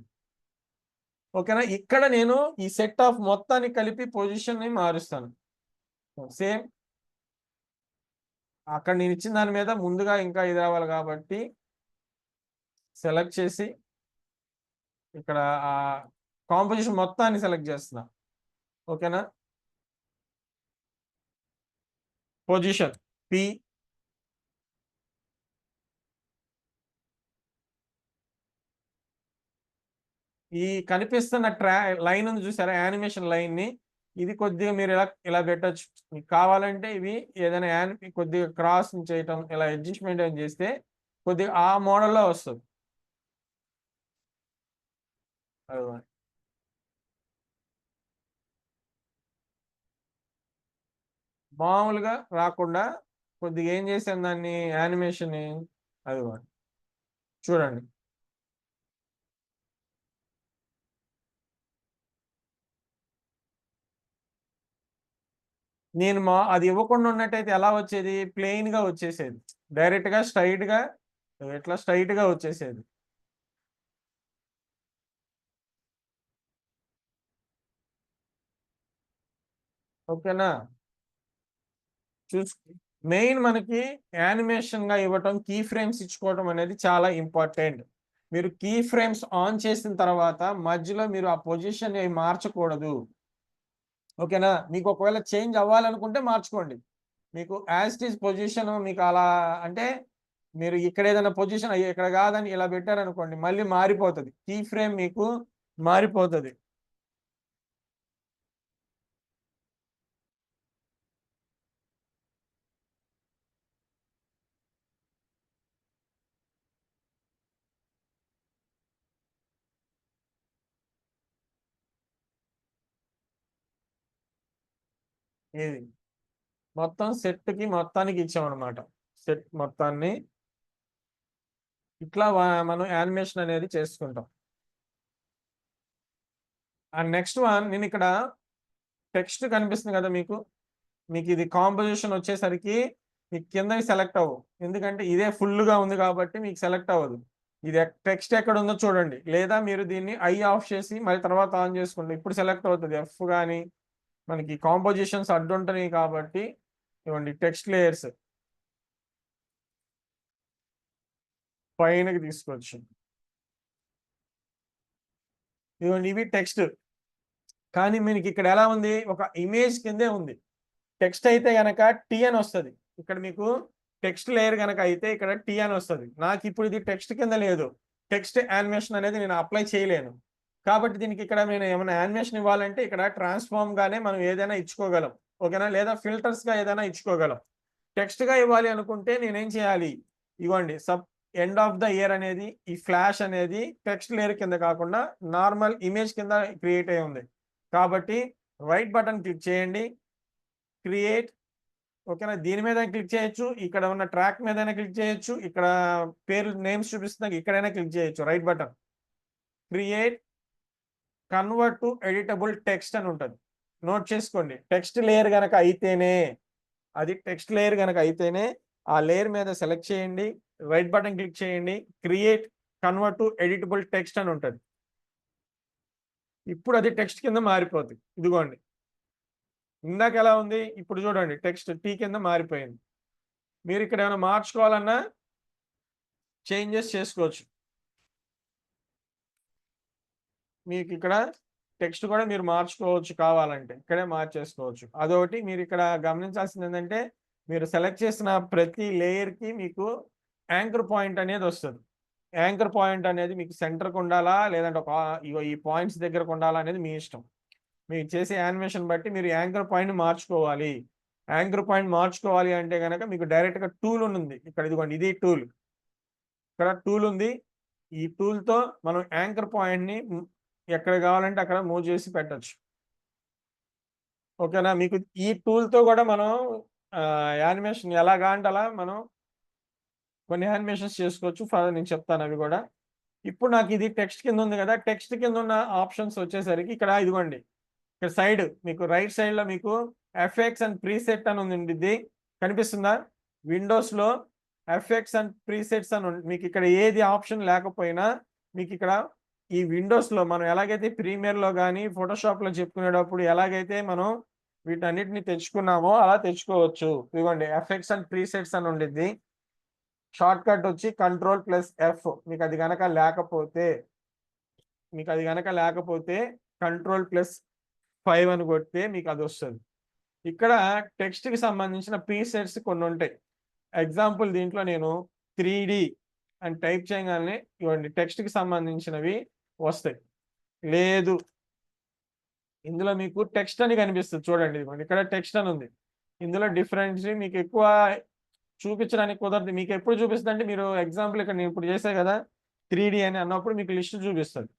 Speaker 1: ఓకేనా? ఇక్కడ నేను ఈ సెట్ ఆఫ్ మొత్తాన్ని కలిపి పొజిషన్ ని మారుస్తాను. సేమ్ అక్కడ నేను ఇచ్చిన దాని మీద ముందుగా ఇంకా ఇది రావాలి కాబట్టి సెలెక్ట్ చేసి ఇక్కడ ఆ కాంపోజిషన్ మొత్తాన్ని సెలెక్ట్ చేస్తున్నా. ఓకేనా? పొజిషన్ పి, ఈ కనిపిస్తున్న లైన్ ఉంది చూసారా, యానిమేషన్ లైన్ ని, ఇది కొద్దిగా మీరు ఇలా పెట్టచ్చు. మీకు కావాలంటే ఇవి ఏదైనా కొద్దిగా క్రాస్ చేయటం, ఇలా అడ్జస్ట్మెంట్ ఏం చేస్తే కొద్దిగా ఆ మోడల్లో వస్తుంది. మామూలుగా రాకుండా కొద్దిగా ఏం చేసాను దాన్ని, యానిమేషన్ అది చూడండి. నేను అది ఇవ్వకుండా ఉన్నట్టయితే ఎలా వచ్చేది? ప్లెయిన్ గా వచ్చేసేది, డైరెక్ట్ గా స్ట్రైట్ గా వచ్చేసేది. ఓకేనా? మెయిన్ మనకి యానిమేషన్ గా ఇవ్వటం, కీ ఫ్రేమ్స్ ఇచ్చుకోవడం అనేది చాలా ఇంపార్టెంట్. మీరు కీ ఫ్రేమ్స్ ఆన్ చేసిన తర్వాత మధ్యలో మీరు ఆ పొజిషన్ మార్చకూడదు. ఓకేనా? మీకు ఒకవేళ చేంజ్ అవ్వాలనుకుంటే మార్చుకోండి. మీకు యాజ్ ఇట్ ఈస్ పొజిషన్ మీకు అలా అంటే మీరు ఇక్కడ ఏదైనా పొజిషన్ ఇక్కడ కాదని ఇలా పెట్టారనుకోండి, మళ్ళీ మారిపోతుంది. కీ ఫ్రేమ్ మీకు మారిపోతుంది. ఇది మొత్తం సెట్ కి మొత్తానికి ఇచ్చామన్నమాట. సెట్ మొత్తాన్ని ఇట్లా మనం యానిమేషన్ అనేది చేసుకుంటాం. అండ్ నెక్స్ట్ వన్, నేను ఇక్కడ టెక్స్ట్ కనిపిస్తుంది కదా మీకు, మీకు ఇది కాంపోజిషన్ వచ్చేసరికి మీకు కిందకి సెలెక్ట్ అవ్వవు, ఎందుకంటే ఇదే ఫుల్గా ఉంది కాబట్టి మీకు సెలెక్ట్ అవ్వదు. ఇది టెక్స్ట్ ఎక్కడ ఉందో చూడండి, లేదా మీరు దీన్ని ఐ ఆఫ్ చేసి మళ్ళీ తర్వాత ఆన్ చేసుకోండి, ఇప్పుడు సెలెక్ట్ అవుతుంది. ఎఫ్ కానీ మనకి కాంపోజిషన్స్ అడ్డుంటున్నాయి కాబట్టి ఇవ్వండి టెక్స్ట్ లేయర్స్ పైనకి తీసుకోవచ్చు. ఇవ్వండి ఇవి టెక్స్ట్, కానీ మీకు ఇక్కడ ఎలా ఉంది, ఒక ఇమేజ్ కిందే ఉంది. టెక్స్ట్ అయితే గనక టీ అని వస్తుంది. ఇక్కడ మీకు టెక్స్ట్ లేయర్ కనుక అయితే ఇక్కడ టీ అని వస్తుంది. నాకు ఇప్పుడు ఇది టెక్స్ట్ కింద లేదు, టెక్స్ట్ యానిమేషన్ అనేది నేను అప్లై చేయలేను. కాబట్టి దీనికి ఇక్కడ నేను ఏమైనా యానిమేషన్ ఇవ్వాలంటే ఇక్కడ ట్రాన్స్ఫార్మ్ గానే మనం ఏదైనా ఇచ్చుకోగలం, ఓకేనా, లేదా ఫిల్టర్స్ గా ఏదైనా ఇచ్చుకోగలం. టెక్స్ట్ గా ఇవ్వాలి అనుకుంటే నేనేం చేయాలి, ఇవ్వండి ఎండ్ ఆఫ్ ద ఇయర్ అనేది ఈ ఫ్లాష్ అనేది టెక్స్ట్ లేయర్ కింద కాకుండా నార్మల్ ఇమేజ్ కింద క్రియేట్ అయి ఉంది. కాబట్టి రైట్ బటన్ క్లిక్ చేయండి, క్రియేట్, ఓకేనా, దీని మీద క్లిక్ చేయొచ్చు, ఇక్కడ ఉన్న ట్రాక్ మీద క్లిక్ చేయొచ్చు, ఇక్కడ పేరు నేమ్స్ చూపిస్తున్నా ఇక్కడైనా క్లిక్ చేయొచ్చు. Right button create convert to editable text అని ఉంటుంది. నోట్ చేసుకోండి, టెక్స్ట్ లేయర్ గనక అయితేనే, అది టెక్స్ట్ లేయర్ గనక అయితేనే ఆ లేయర్ మీద సెలెక్ట్ చేయండి, రైట్ బటన్ క్లిక్ చేయండి, create convert to editable text అని ఉంటుంది. ఇప్పుడు అది టెక్స్ట్ కింద మారిపోతుంది. ఇదిగోండి ఇందాక ఎలా ఉంది, ఇప్పుడు చూడండి టెక్స్ట్ టీ కింద మారిపోయింది. మీరు ఇక్కడ ఏమైనా మార్చుకోవాలన్నా చేంజెస్ చేసుకోవచ్చు. మీకు ఇక్కడ టెక్స్ట్ కూడా మీరు మార్చుకోవచ్చు, కావాలంటే ఇక్కడే మార్చేసుకోవచ్చు. అదొకటి మీరు ఇక్కడ గమనించాల్సింది ఏంటంటే, మీరు సెలెక్ట్ చేసిన ప్రతి లేయర్కి మీకు యాంకర్ పాయింట్ అనేది వస్తుంది. యాంకర్ పాయింట్ అనేది మీకు సెంటర్కి ఉండాలా, లేదంటే ఈ పాయింట్స్ దగ్గరకు ఉండాలా అనేది మీ ఇష్టం. మీరు చేసే యానిమేషన్ బట్టి మీరు యాంకర్ పాయింట్ మార్చుకోవాలి. యాంకర్ పాయింట్ మార్చుకోవాలి అంటే కనుక మీకు డైరెక్ట్గా టూల్ ఉంది ఇక్కడ, ఇదిగోండి ఇది టూల్, ఇక్కడ టూల్ ఉంది. ఈ టూల్తో మనం యాంకర్ పాయింట్ని ఎక్కడ కావాలంటే అక్కడ మూవ్ చేసి పెట్టచ్చు, ఓకేనా. మీకు ఈ టూల్తో కూడా మనం యానిమేషన్ ఎలాగా అంటే అలా మనం కొన్ని యానిమేషన్స్ చేసుకోవచ్చు. ఫర్దర్ నేను చెప్తాను అవి కూడా. ఇప్పుడు నాకు ఇది టెక్స్ట్ కింద ఉంది కదా, టెక్స్ట్ కింద ఉన్న ఆప్షన్స్ వచ్చేసరికి ఇక్కడ ఇదిగోండి, ఇక్కడ సైడ్ మీకు రైట్ సైడ్ లో మీకు ఎఫెక్ట్స్ అండ్ ప్రీసెట్ అని ఉంది, కనిపిస్తుందా? విండోస్ లో ఎఫెక్ట్స్ అండ్ ప్రీసెట్స్ అని మీకు ఇక్కడ ఏది ఆప్షన్ లేకపోయినా మీకు ఇక్కడ ఈ విండోస్ లో మనం ఎలాగైతే ప్రీమియర్ లో కానీ ఫోటోషాప్ లో చెప్పుకునేటప్పుడు ఎలాగైతే మనం వీటన్నిటిని తెచ్చుకున్నామో అలా తెచ్చుకోవచ్చు. ఇదిగోండి ఎఫెక్ట్స్ అండ్ ప్రీసెట్స్ అని ఉండిద్ది. షార్ట్ కట్ వచ్చి Ctrl+F. మీకు అది గనక లేకపోతే Ctrl+5 అని కొడితే మీకు అది వస్తుంది. ఇక్కడ టెక్స్ట్ కి సంబంధించిన ప్రీసెట్స్ కొన్ని ఉంటాయి. ఎగ్జాంపుల్ దీంట్లో నేను 3D అని టైప్ చేయగానే ఇవ్వండి టెక్స్ట్ కి సంబంధించినవి వస్తాయి. లేదు ఇందులో మీకు టెక్స్ట్ అని కనిపిస్తుంది, చూడండి ఇక్కడ టెక్స్ట్ అని ఉంది. ఇందులో డిఫరెన్స్ మీకు ఎక్కువ చూపించడానికి కుదరదు. మీకు ఎప్పుడు చూపిస్తుంది అంటే, మీరు ఎగ్జాంపుల్ ఇక్కడ నేను ఇప్పుడు చేసే కదా 3D అని అన్నప్పుడు మీకు లిస్ట్ చూపిస్తుంది.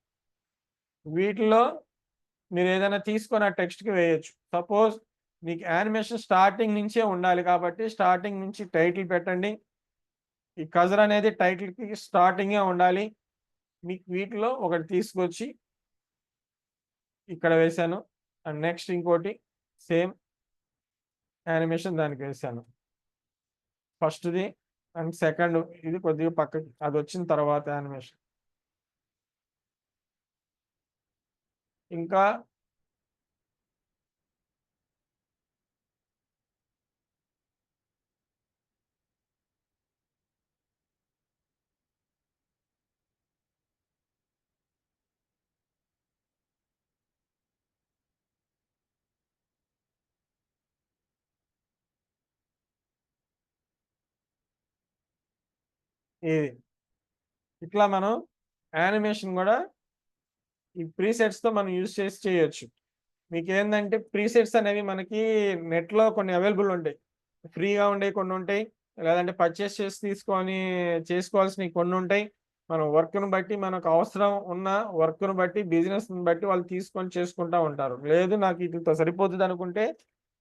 Speaker 1: వీటిలో మీరు ఏదైనా తీసుకొని ఆ టెక్స్ట్కి వేయచ్చు. సపోజ్ మీకు యానిమేషన్ స్టార్టింగ్ నుంచే ఉండాలి కాబట్టి స్టార్టింగ్ నుంచి టైటిల్ పెట్టండి. ఈ కజర్ అనేది టైటిల్కి స్టార్టింగే ఉండాలి. మీకు వీటిలో ఒకటి తీసుకొచ్చి ఇక్కడ వేశాను, అండ్ నెక్స్ట్ ఇంకోటి సేమ్ యానిమేషన్ దానికి వేశాను. ఫస్ట్ది అండ్ సెకండ్ ఇది కొద్దిగా పక్కకి, అది వచ్చిన తర్వాత యానిమేషన్. ఇంకా ఇది ఇట్లా మనం యానిమేషన్ కూడా ఈ ప్రీసెట్స్ తో మనం యూజ్ చేసి చేయొచ్చు. మీకు ఏంటంటే ప్రీసెట్స్ అనేవి మనకి నెట్లో కొన్ని అవైలబుల్ ఉంటాయి, ఫ్రీగా ఉండేవి కొన్ని ఉంటాయి, లేదంటే పర్చేస్ చేసి తీసుకొని చేసుకోవాల్సినవి కొన్ని ఉంటాయి. మన వర్క్ను బట్టి, మనకు అవసరం ఉన్న వర్క్ను బట్టి, బిజినెస్ని బట్టి వాళ్ళు తీసుకొని చేసుకుంటూ ఉంటారు. లేదు నాకు వీటితో సరిపోతుంది అనుకుంటే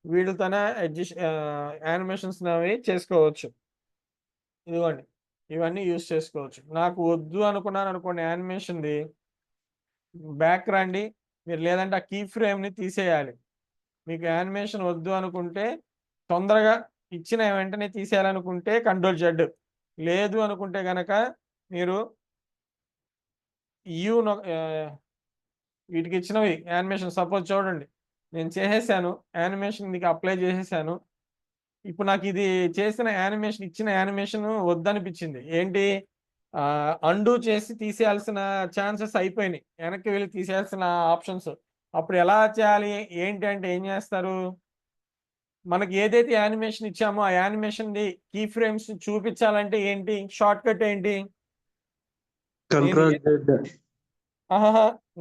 Speaker 1: వీటితోనే యానిమేషన్స్ అవి చేసుకోవచ్చు. ఇదిగోండి ఇవన్నీ యూజ్ చేసుకోవచ్చు. నాకు వద్దు అనుకున్నాను అనుకోండి యానిమేషన్ది, బ్యాక్ రండి మీరు, లేదంటే ఆ కీ ఫ్రేమ్ని తీసేయాలి. మీకు యానిమేషన్ వద్దు అనుకుంటే తొందరగా ఇచ్చిన వెంటనే తీసేయాలనుకుంటే కంట్రోల్ జెడ్, లేదు అనుకుంటే గనక మీరు యూ వీటికి ఇచ్చినవి యానిమేషన్ సపోజ్ చూడండి, నేను చేసేసాను యానిమేషన్, మీకు అప్లై చేసేసాను. ఇప్పుడు నాకు ఇది చేసిన యానిమేషన్, ఇచ్చిన యానిమేషన్ వద్దనిపించింది. ఏంటి, అండూ చేసి తీసేయాల్సిన ఛాన్సెస్ అయిపోయినాయి, వెనక్కి వెళ్ళి తీసేయాల్సిన ఆప్షన్స్. అప్పుడు ఎలా చేయాలి ఏంటి అంటే ఏం చేస్తారు, మనకి ఏదైతే యానిమేషన్ ఇచ్చామో ఆ యానిమేషన్ కీ ఫ్రేమ్స్ చూపించాలంటే ఏంటి షార్ట్ కట్ ఏంటి,
Speaker 3: కంట్రోల్ జెడ్.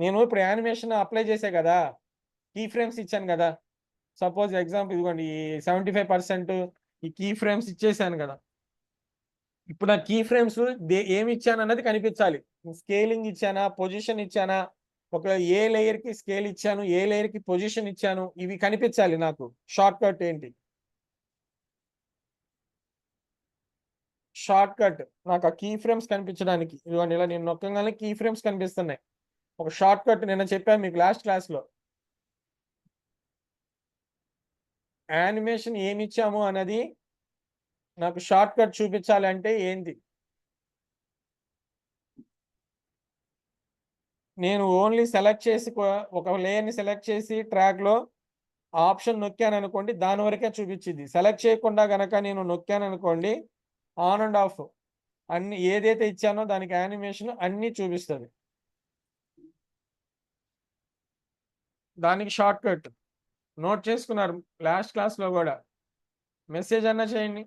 Speaker 1: నేను ఇప్పుడు యానిమేషన్ అప్లై చేసే కదా, కీ ఫ్రేమ్స్ ఇచ్చాను కదా. సపోజ్ ఎగ్జాంపుల్ ఇదిగోండి, ఈ 75% ఈ కీ ఫ్రేమ్స్ ఇచ్చేసాను కదా. ఇప్పుడు నా కీ ఫ్రేమ్స్ ఏమి ఇచ్చాను అన్నది కనిపించాలి. స్కేలింగ్ ఇచ్చానా, పొజిషన్ ఇచ్చానా, ఒక ఏ లేయర్ కి స్కేల్ ఇచ్చాను, ఏ లేయర్ కి పొజిషన్ ఇచ్చాను, ఇవి కనిపించాలి నాకు. షార్ట్ కట్ ఏంటి, షార్ట్ కట్ నాకు ఆ కీ ఫ్రేమ్స్ కనిపించడానికి ఇదిగోండి, ఇలా నేను నొక్కగానే కీ ఫ్రేమ్స్ కనిపిస్తున్నాయి. ఒక షార్ట్ కట్ నిన్న చెప్పాను మీకు లాస్ట్ క్లాస్ లో. యానిమేషన్ ఏమి ఇచ్చాము అన్నది నాకు షార్ట్ కట్ చూపించాలి అంటే ఏంటి, నేను ఓన్లీ సెలెక్ట్ చేసి ఒక లేయర్ని సెలెక్ట్ చేసి ట్రాక్ లో ఆప్షన్ నొక్కాను అనుకోండి, దాని వరకే చూపించింది. సెలెక్ట్ చేయకుండా గనక నేను నొక్కాను అనుకోండి, ఆన్ అండ్ ఆఫ్ అన్ని ఏదైతే ఇచ్చానో దానికి యానిమేషన్ అన్ని చూపిస్తుంది. దానికి షార్ట్ కట్ నోట్ చేసుకున్నారు లాస్ట్ క్లాస్ లో కూడా, మెసేజ్ అన్నా చేయండి.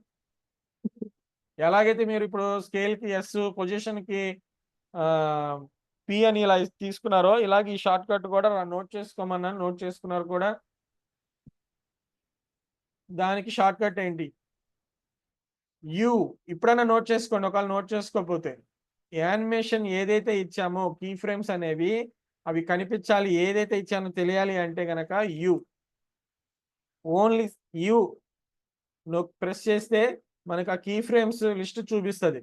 Speaker 1: ఎలాగైతే మీరు ఇప్పుడు స్కేల్ కి ఎస్, పొజిషన్ కి పి అని ఇలా తీసుకున్నారో, ఇలాగ ఈ షార్ట్ కట్ కూడా నోట్ చేసుకోమన్నా నోట్ చేసుకున్నారు కూడా. దానికి షార్ట్ కట్ ఏంటి, యూ. ఇప్పుడైనా నోట్ చేసుకోండి ఒకవేళ నోట్ చేసుకోకపోతే. యానిమేషన్ ఏదైతే ఇచ్చామో కీ ఫ్రేమ్స్ అనేవి అవి కనిపించాలి, ఏదైతే ఇచ్చానో తెలియాలి అంటే గనక యూ, ఓన్లీ యూ ప్రెస్ చేస్తే మనకు ఆ కీ ఫ్రేమ్స్ లిస్ట్ చూపిస్తుంది.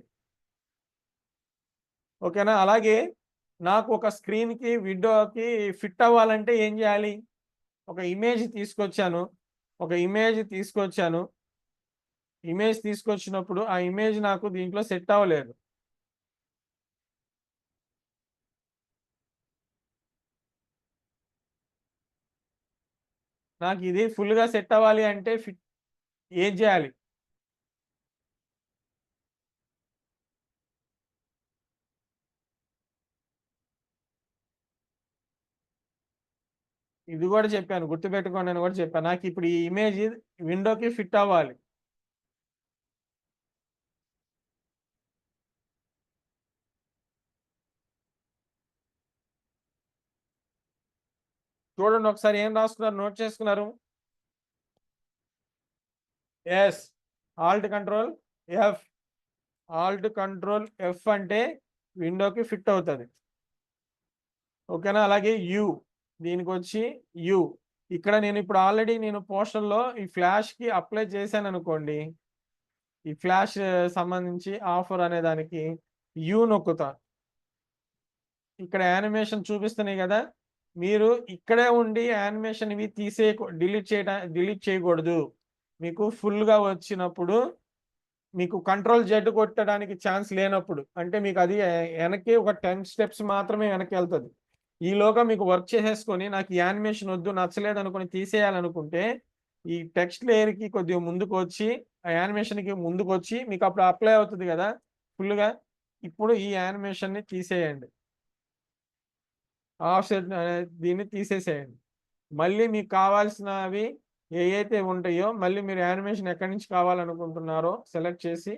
Speaker 1: ఓకేనా. అలాగే నాకు ఒక స్క్రీన్ కి విండోకి ఫిట్ అవ్వాలంటే ఏం చేయాలి, ఒక ఇమేజ్ తీసుకొచ్చాను, ఇమేజ్ తీసుకొచ్చినప్పుడు ఆ ఇమేజ్ నాకు దీంట్లో సెట్ అవ్వలేదు. నాకు ఇది ఫుల్ గా సెట్ అవ్వాలి అంటే ఏం చేయాలి, ఇది కూడా చెప్పాను, గుర్తుపెట్టుకోండి అని కూడా చెప్పాను. నాకు ఇప్పుడు ఈ ఇమేజ్ విండోకి ఫిట్ అవ్వాలి. చూడండి ఒకసారి ఏం రాసుకున్నారు, నోట్ చేసుకున్నారు. Yes, alt control F, alt control F అంటే విండోకి ఫిట్ అవుతుంది. ఓకేనా. అలాగే యు, దీనికి వచ్చి యు. ఇక్కడ నేను ఇప్పుడు ఆల్రెడీ నేను పోస్టర్లో ఈ ఫ్లాష్ కి అప్లై చేశాను అనుకోండి, ఈ ఫ్లాష్ సంబంధించి ఆఫర్ అనే దానికి యు నొక్కుతా. ఇక్కడ యానిమేషన్ చూపిస్తున్నాయి కదా, మీరు ఇక్కడే ఉండి యానిమేషన్ ఇవి డిలీట్ చేయకూడదు. మీకు ఫుల్ గా వచ్చినప్పుడు, మీకు కంట్రోల్ జెడ్ కొట్టడానికి ఛాన్స్ లేనప్పుడు, అంటే మీకు అది వెనక్కి ఒక 10 స్టెప్స్ మాత్రమే వెనక్కి వెళ్తుంది. ఈలోగా మీకు వర్క్ చేసేసుకొని నాకు యానిమేషన్ వద్దు, నచ్చలేదు అనుకుని తీసేయాలనుకుంటే ఈ టెక్స్ట్ లేయర్ కి కొద్దిగా ముందుకు వచ్చి, ఆ యానిమేషన్ కి ముందుకు వచ్చి మీకు అప్పుడు అప్లై అవుతుంది కదా ఫుల్ గా. ఇప్పుడు ఈ యానిమేషన్ ని తీసేయండి, ఆఫ్ సెట్ దీన్ని తీసేసేయండి. మళ్ళీ మీకు కావాల్సినవి ఏవైతే ఉంటాయో మళ్ళీ మీరు యానిమేషన్ ఎక్కడి నుంచి కావాలనుకుంటున్నారో సెలెక్ట్ చేసి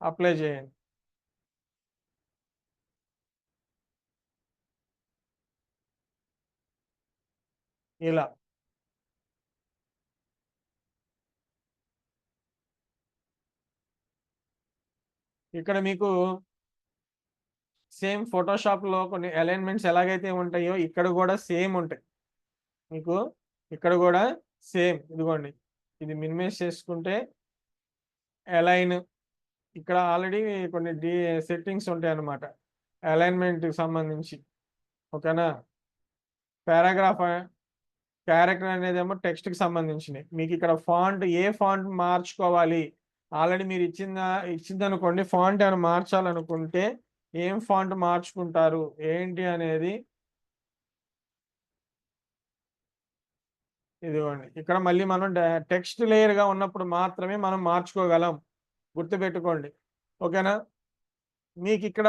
Speaker 1: అప్లై చేయండి. ఇలా ఇక్కడ మీకు సేమ్ ఫోటోషాప్ లో కొన్ని అలైన్మెంట్స్ ఎలాగైతే ఉంటాయో ఇక్కడ కూడా సేమ్ ఉంటాయి. మీకు ఇక్కడ కూడా సేమ్, ఇదిగోండి ఇది మినిమైజ్ చేసుకుంటే అలైన్, ఇక్కడ ఆల్రెడీ కొన్ని సెట్టింగ్స్ ఉంటాయి అన్నమాట అలైన్మెంట్ సంబంధించి. ఓకేనా. పారాగ్రాఫ్ క్యారెక్టర్ అనేదేమో టెక్స్ట్ కి సంబంధించినవి. మీకు ఇక్కడ ఫాంట్ ఏ ఫాంట్ మార్చుకోవాలి, ఆల్రెడీ మీరు ఇచ్చింది అనుకోండి, ఫాంట్ ఏమైనా మార్చాలనుకుంటే ఏం ఫాంట్ మార్చుకుంటారు ఏంటి అనేది ఇదిగోండి. ఇక్కడ మళ్ళీ మనం టెక్స్ట్ లేయర్ గా ఉన్నప్పుడు మాత్రమే మనం మార్చుకోగలం, గుర్తుపెట్టుకోండి. ఓకేనా? మీకు ఇక్కడ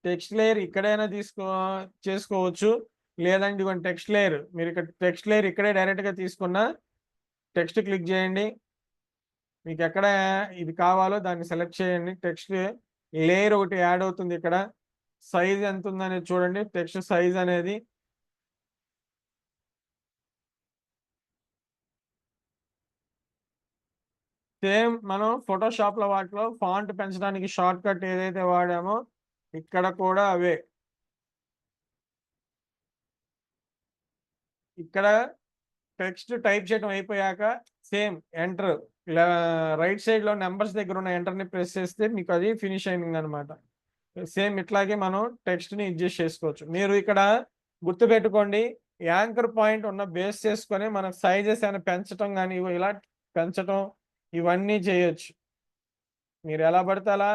Speaker 1: టెక్స్ట్ లేయర్ ఇక్కడైనా చేసుకోవచ్చు, లేదంటే ఇదిగోండి టెక్స్ట్ లేయర్. మీరు ఇక్కడ టెక్స్ట్ లేయర్ ఇక్కడే డైరెక్ట్ గా తీసుకున్న టెక్స్ట్ క్లిక్ చేయండి. మీకు ఎక్కడ ఇది కావాలో దాన్ని సెలెక్ట్ చేయండి. టెక్స్ట్ లేయర్ ఒకటి యాడ్ అవుతుంది. ఇక్కడ సైజ్ ఎంత ఉందనేది చూడండి. టెక్స్ట్ సైజ్ అనేది సేమ్ మనం ఫోటోషాప్ లో వాటిలో ఫాంట్ పెంచడానికి షార్ట్ కట్ ఏదైతే వాడామో ఇక్కడ కూడా అవే. ఇక్కడ టెక్స్ట్ టైప్ చేయడం అయిపోయాక సేమ్ ఎంటర్, రైట్ సైడ్ లో నెంబర్స్ దగ్గర ఉన్న ఎంటర్ ని ప్రెస్ చేస్తే మీకు అది ఫినిష్ అయింది అనమాట. సేమ్ ఇట్లాగే మనం టెక్స్ట్ ని అడ్జస్ట్ చేసుకోవచ్చు. మీరు ఇక్కడ గుర్తుపెట్టుకోండి, యాంకర్ పాయింట్ ఉన్న బేస్ చేసుకొని మన సైజెస్ ఏమైనా పెంచడం కానీ ఇలా పెంచడం ఇవన్నీ చేయొచ్చు. మీరు ఎలా పడితే అలా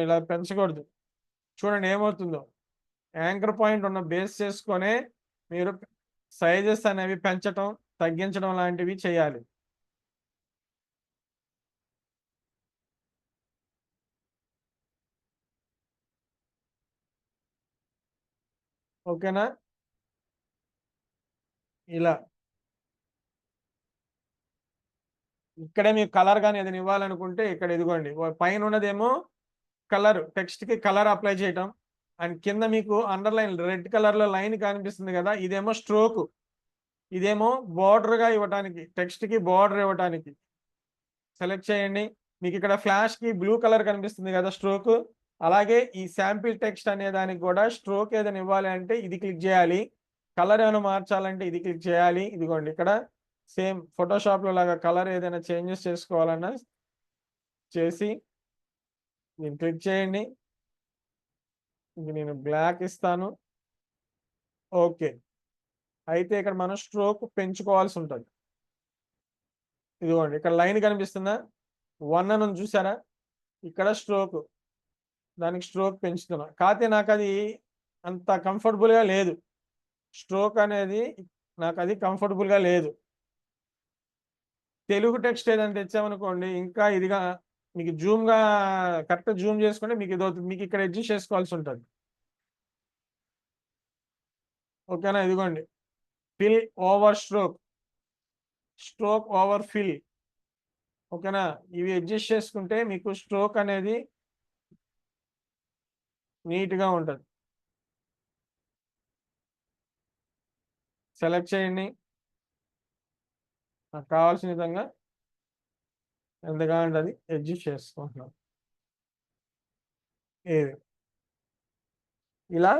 Speaker 1: ఇలా పెంచకూడదు. చూడండి ఏమవుతుందో. యాంకర్ పాయింట్ ఉన్న బేస్ చేసుకొని మీరు సైజెస్ అనేవి పెంచడం తగ్గించడం లాంటివి చేయాలి. ఓకేనా? ఇలా ఇక్కడే మీకు కలర్ కానీ ఏదైనా ఇవ్వాలనుకుంటే ఇక్కడ ఇదిగోండి, పైన ఉన్నదేమో కలర్, టెక్స్ట్ కి కలర్ అప్లై చేయటం, అండ్ కింద మీకు అండర్లైన్ రెడ్ కలర్ లో లైన్ కనిపిస్తుంది కదా, ఇదేమో స్ట్రోక్, ఇదేమో బార్డర్ గా ఇవ్వటానికి, టెక్స్ట్ కి బార్డర్ ఇవ్వటానికి సెలెక్ట్ చేయండి. మీకు ఇక్కడ ఫ్లాష్ కి బ్లూ కలర్ కనిపిస్తుంది కదా స్ట్రోక్, అలాగే ఈ శాంపిల్ టెక్స్ట్ అనే దానికి కూడా స్ట్రోక్ ఏదైనా ఇవ్వాలి అంటే ఇది క్లిక్ చేయాలి, కలర్ ఏమైనా మార్చాలంటే ఇది క్లిక్ చేయాలి. ఇదిగోండి ఇక్కడ సేమ్ ఫోటోషాప్ లో లాగా కలర్ ఏదైనా చేంజెస్ చేసుకోవాలన్నా చేసి దీన్ని క్లిక్ చేయండి. ఇది నేను బ్లాక్ ఇస్తాను. ఓకే. అయితే ఇక్కడ మనం స్ట్రోక్ పెంచుకోవాల్సి ఉంటుంది. ఇదిగోండి ఇక్కడ లైన్ కనిపిస్తుందా, 1 అని చూసారా, ఇక్కడ స్ట్రోక్, దానికి స్ట్రోక్ పెంచుతున్నా. కాకపోతే నాకు అది అంత కంఫర్టబుల్ గా లేదు, స్ట్రోక్ అనేది నాకు అది కంఫర్టబుల్ గా లేదు. తెలుగు టెక్స్ట్ ఏదైనా తెచ్చామనుకోండి ఇంకా ఇదిగా మీకు జూమ్ గా కరెక్ట్ జూమ్ చేసుకుంటే మీకు ఇది అవుతుంది, మీకు ఇక్కడ అడ్జస్ట్ చేసుకోవాల్సి ఉంటుంది. ఓకేనా? ఇదిగోండి fill over stroke, stroke over fill. ఓకేనా? ఇవి అడ్జస్ట్ చేసుకుంటే మీకు స్ట్రోక్ అనేది నీట్ గా ఉంటుంది. సెలెక్ట్ చేయండి, నాకు కావాల్సిన విధంగా ఎంతగా ఉంటుంది అడ్జస్ట్ చేసుకుంటున్నాం. ఏది ఇలా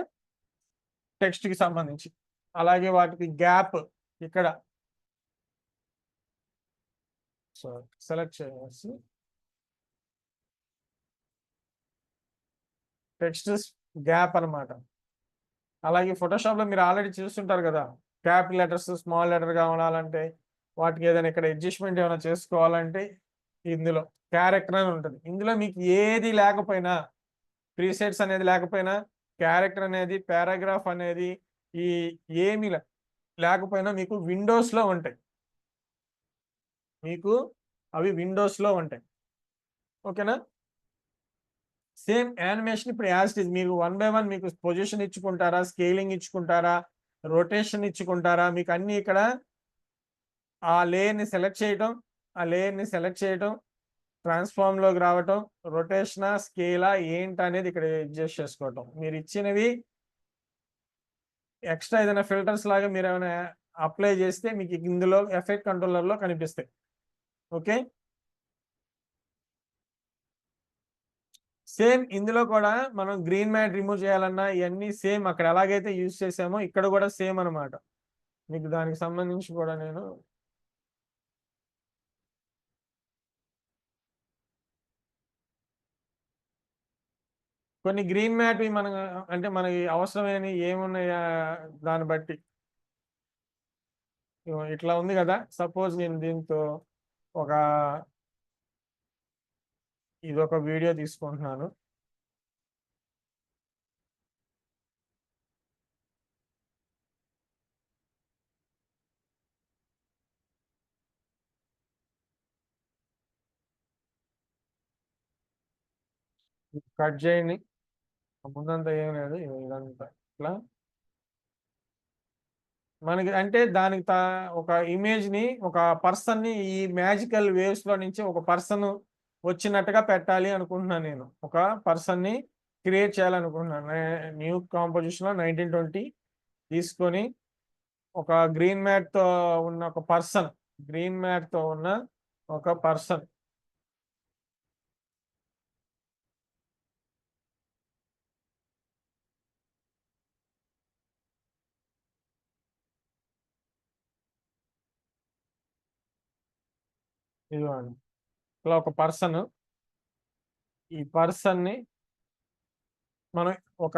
Speaker 1: టెక్స్ట్ కి సంబంధించి, అలాగే వాటికి గ్యాప్ ఇక్కడ సెలెక్ట్ చేయాల్సి టెక్స్ట్ గ్యాప్ అన్నమాట. అలాగే ఫోటోషాప్ లో మీరు ఆల్రెడీ చూస్తుంటారు కదా, క్యాపిటల్ లెటర్స్ స్మాల్ లెటర్ గా ఉండాలంటే వాటికి ఏదైనా ఇక్కడ అడ్జస్ట్మెంట్ ఏమైనా చేసుకోవాలంటే ఇందులో క్యారెక్టర్ అని ఉంటుంది. ఇందులో మీకు ఏది లేకపోయినా, ప్రీసెట్స్ అనేది లేకపోయినా, క్యారెక్టర్ అనేది, పారాగ్రాఫ్ అనేది ఈ ఏమి లేకపోయినా మీకు విండోస్ లో ఉంటాయి, మీకు అవి విండోస్ లో ఉంటాయి. ఓకేనా? సేమ్ యానిమేషన్ ఇప్పుడు యాజ్ ఇట్ ఈజ్ మీకు 1 by 1 మీకు పొజిషన్ ఇచ్చుకుంటారా, స్కేలింగ్ ఇచ్చుకుంటారా, రొటేషన్ ఇచ్చుకుంటారా, మీకు అన్ని ఇక్కడ ఆ లేయర్ ని సెలెక్ట్ చేయటం, ట్రాన్స్ఫార్మ్ లోకి రావటం, రొటేషనా స్కేలా ఏంటనేది ఇక్కడ అడ్జస్ట్ చేసుకోవటం. మీరు ఇచ్చినవి ఎక్స్ట్రా ఏదైనా ఫిల్టర్స్ లాగా మీరు ఏమైనా అప్లై చేస్తే మీకు ఇందులో ఎఫెక్ట్ కంట్రోలర్ లో కనిపిస్తాయి. ఓకే? సేమ్ ఇందులో కూడా మనం గ్రీన్ మ్యాట్ రిమూవ్ చేయాలన్నా ఇవన్నీ సేమ్ అక్కడ ఎలాగైతే యూజ్ చేసామో ఇక్కడ కూడా సేమ్ అన్నమాట. మీకు దానికి సంబంధించి కూడా నేను కొన్ని గ్రీన్ మ్యాట్ మన అంటే మనకి అవసరమైన ఏమున్నాయా దాన్ని బట్టి ఇట్లా ఉంది కదా. సపోజ్ నేను దీంతో ఒక ఇదొక వీడియో తీసుకుంటున్నాను. కట్ చేయండి. ముందంతా ఏం లేదు, ఇదంతా ఇట్లా మనకి అంటే దానికి ఒక ఇమేజ్ ని, ఒక పర్సన్ ని ఈ మ్యాజికల్ వేవ్స్ లో నుంచి ఒక పర్సన్ వచ్చినట్టుగా పెట్టాలి అనుకుంటున్నాను. నేను ఒక పర్సన్ ని క్రియేట్ చేయాలనుకుంటున్నాను. న్యూ కాంపోజిషన్ లో 1920 తీసుకొని ఒక గ్రీన్ మ్యాట్ తో ఉన్న ఒక పర్సన్, గ్రీన్ మ్యాట్ తో ఉన్న ఒక పర్సన్ ఇదిగోండి. ఇలా ఒక పర్సన్, ఈ పర్సన్ ని మనం ఒక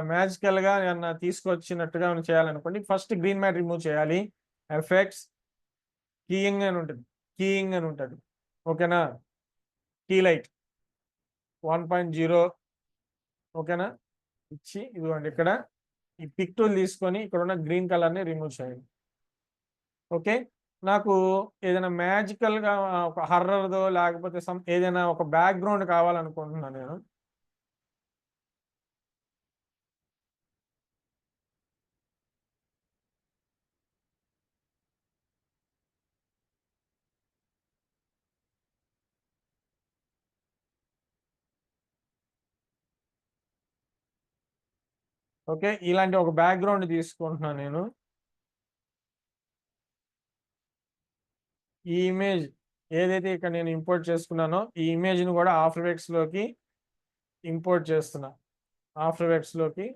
Speaker 1: మ్యాజికల్ గా ఏమన్నా తీసుకొచ్చినట్టుగా మనం చేయాలనుకోండి. ఫస్ట్ గ్రీన్ మ్యాట్ రిమూవ్ చేయాలి. ఎఫెక్ట్స్, కీయింగ్ అని ఉంటుంది, కీయింగ్ అని ఉంటుంది. ఓకేనా, కీ లైట్ 1.0 ఓకేనా ఇచ్చి, ఇదిగోండి ఇక్కడ ఈ పిక్ టూల్ తీసుకొని ఇక్కడ ఉన్న గ్రీన్ కలర్ ని రిమూవ్ చేయండి. ఓకే, నాకు ఏదైనా మ్యాజికల్ గా ఒక హర్రర్దో లేకపోతే ఏదైనా ఒక బ్యాక్గ్రౌండ్ కావాలనుకుంటున్నాను నేను. ఓకే, ఇలాంటి ఒక బ్యాక్గ్రౌండ్ తీసుకుంటున్నాను నేను. ఈ ఇమేజ్ ఏదైతే ఇక్కడ నేను ఇంపోర్ట్ చేసుకున్నానో ఈ ఇమేజ్ ని కూడా ఆఫ్టర్ ఎఫెక్ట్స్ లోకి ఇంపోర్ట్ చేస్తున్నా. ఆఫ్టర్ ఎఫెక్ట్స్ లోకి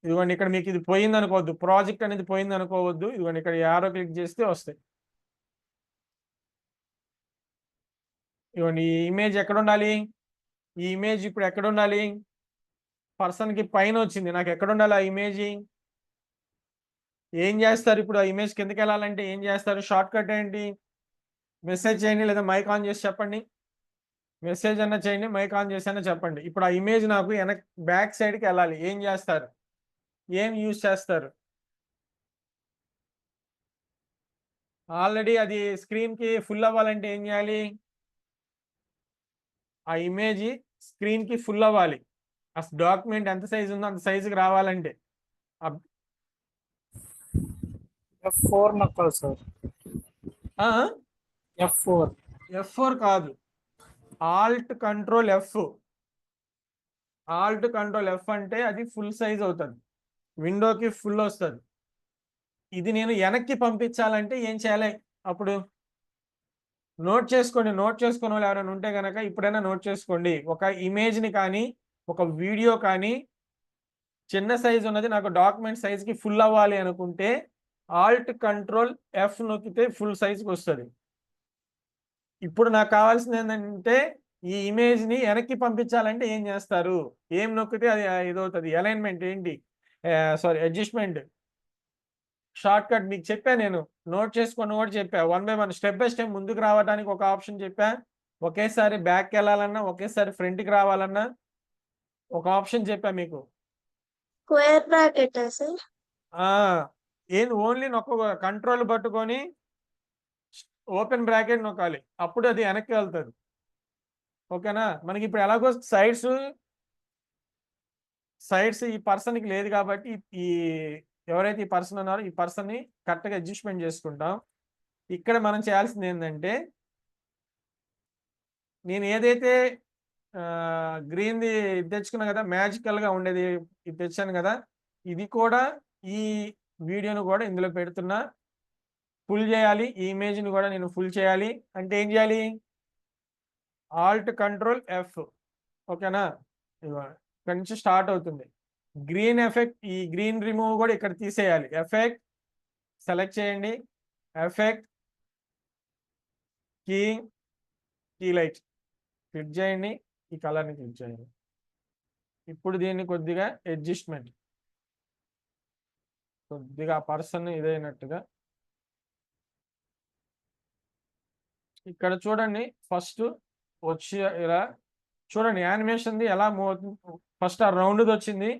Speaker 1: ఇదిగోండి, ఇక్కడ మీకు ఇది పోయింది అనుకోవద్దు, ప్రాజెక్ట్ అనేది పోయింది అనుకోవద్దు. ఇదిగోండి ఇక్కడ యారో క్లిక్ చేస్తే వస్తాయి. ఇదిగోండి, ఈ ఇమేజ్ ఎక్కడ ఉండాలి, ఈ ఇమేజ్ ఇప్పుడు ఎక్కడ ఉండాలి, పర్సన్ కి పైన వచ్చింది. నాకు ఎక్కడ ఉండాలి ఆ ఇమేజ్? ఏం చేస్తారు ఇప్పుడు? ఆ ఇమేజ్ కిందకి వెళ్ళాలంటే ఏం చేస్తారు? షార్ట్ కట్ ఏంటి? మెసేజ్ చేయండి, లేదా మైక్ ఆన్ చేసి చెప్పండి. మెసేజ్ అన్న చేయండి, మైక్ ఆన్ చేసి అన్న చెప్పండి. ఇప్పుడు ఆ ఇమేజ్ నాకు వెనక్ బ్యాక్ సైడ్కి వెళ్ళాలి. ఏం చేస్తారు? ఏం యూజ్ చేస్తారు? ఆల్రెడీ అది స్క్రీన్ కి ఫుల్ అవ్వాలంటే ఏం చేయాలి? ఆ ఇమేజ్ స్క్రీన్ కి ఫుల్ అవ్వాలి. ఆ డాక్యుమెంట్ ఎంత సైజు ఉందో అంత సైజుకి రావాలంటే
Speaker 4: F4 నొక్కాలి సార్. F4
Speaker 1: F4 కాదు, Alt control F. Alt control F అంటే అది ఫుల్ సైజ్ అవుతుంది, విండోకి ఫుల్ వస్తుంది. ఇది నేను వెనక్కి పంపించాలంటే ఏం చేయాలి? అప్పుడు నోట్ చేసుకోండి. నోట్ చేసుకునే వాళ్ళు ఎవరైనా ఉంటే కనుక ఇప్పుడైనా నోట్ చేసుకోండి. ఒక ఇమేజ్ని కానీ ఒక వీడియో కానీ చిన్న సైజ్ ఉన్నది నాకు డాక్యుమెంట్ సైజ్కి ఫుల్ అవ్వాలి అనుకుంటే ఆల్ట్ కంట్రోల్ ఎఫ్ నొక్కితే ఫుల్ సైజ్కి వస్తుంది. ఇప్పుడు నాకు కావాల్సింది ఏంటంటే ఈ ఇమేజ్ని వెనక్కి పంపించాలంటే ఏం చేస్తారు? ఏం నొక్కితే అది ఇదవుతుంది? అలైన్మెంట్ ఏంటి, సారీ అడ్జస్ట్మెంట్, షార్ట్ కట్ మీకు చెప్పా, నేను నోట్ చేసుకొని కూడా చెప్పా. 1 by 1 స్టెప్ బై స్టెప్ ముందుకు రావడానికి ఒక ఆప్షన్ చెప్పా. ఒకేసారి బ్యాక్కి వెళ్ళాలన్నా, ఒకేసారి ఫ్రంట్కి రావాలన్నా ఒక ఆప్షన్ చెప్పా మీకు.
Speaker 2: Square bracket sir?
Speaker 1: ఏంది, ఓన్లీ కంట్రోల్ పట్టుకొని ఓపెన్ బ్రాకెట్ నొక్కాలి, అప్పుడు అది వెనక్కి వెళ్తుంది. ఓకేనా, మనకి ఇప్పుడు ఎలాగో సైడ్స్ ఈ పర్సన్కి లేదు కాబట్టి ఈ ఎవరైతే ఈ పర్సన్ ఉన్నారో ఈ పర్సన్ని కరెక్ట్గా అడ్జస్ట్మెంట్ చేసుకుంటాం. ఇక్కడ మనం చేయాల్సింది ఏంటంటే నేను ఏదైతే గ్రీన్ది తెచ్చుకున్నా కదా, మ్యాజికల్గా ఉండేది ఇది తెచ్చాను కదా, ఇది కూడా ఈ వీడియోను కూడా ఇందులో పెడుతున్నా. ఫుల్ చేయాలి, ఈ ఇమేజ్ని కూడా నేను ఫుల్ చేయాలి అంటే ఏం చేయాలి? Alt control F. ఓకేనా, ఇక్కడ నుంచి స్టార్ట్ అవుతుంది. గ్రీన్ ఎఫెక్ట్, ఈ గ్రీన్ రిమూవ్ కూడా ఇక్కడ తీసేయాలి. ఎఫెక్ట్ సెలెక్ట్ చేయండి, ఎఫెక్ట్ కీ లైట్ క్లిక్ చేయండి, ఈ కలర్ని క్లిక్ చేయండి. ఇప్పుడు దీన్ని కొద్దిగా అడ్జస్ట్మెంట్, కొద్దిగా పర్సన్ ఇదైనట్టుగా ఇక్కడ చూడండి ఫస్ట్ వచ్చి ఇలా చూడండి యానిమేషన్ ఎలా మూవ్ అవుతుంది. ఫస్ట్ ఆ రౌండ్ వచ్చింది,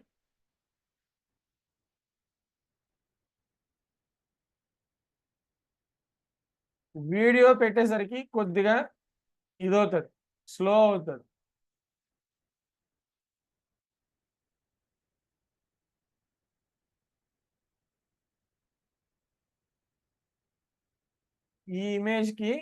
Speaker 1: వీడియో పెట్టేసరికి కొద్దిగా ఇదవుతుంది, స్లో అవుతుంది. ఈ ఇమేజ్ కి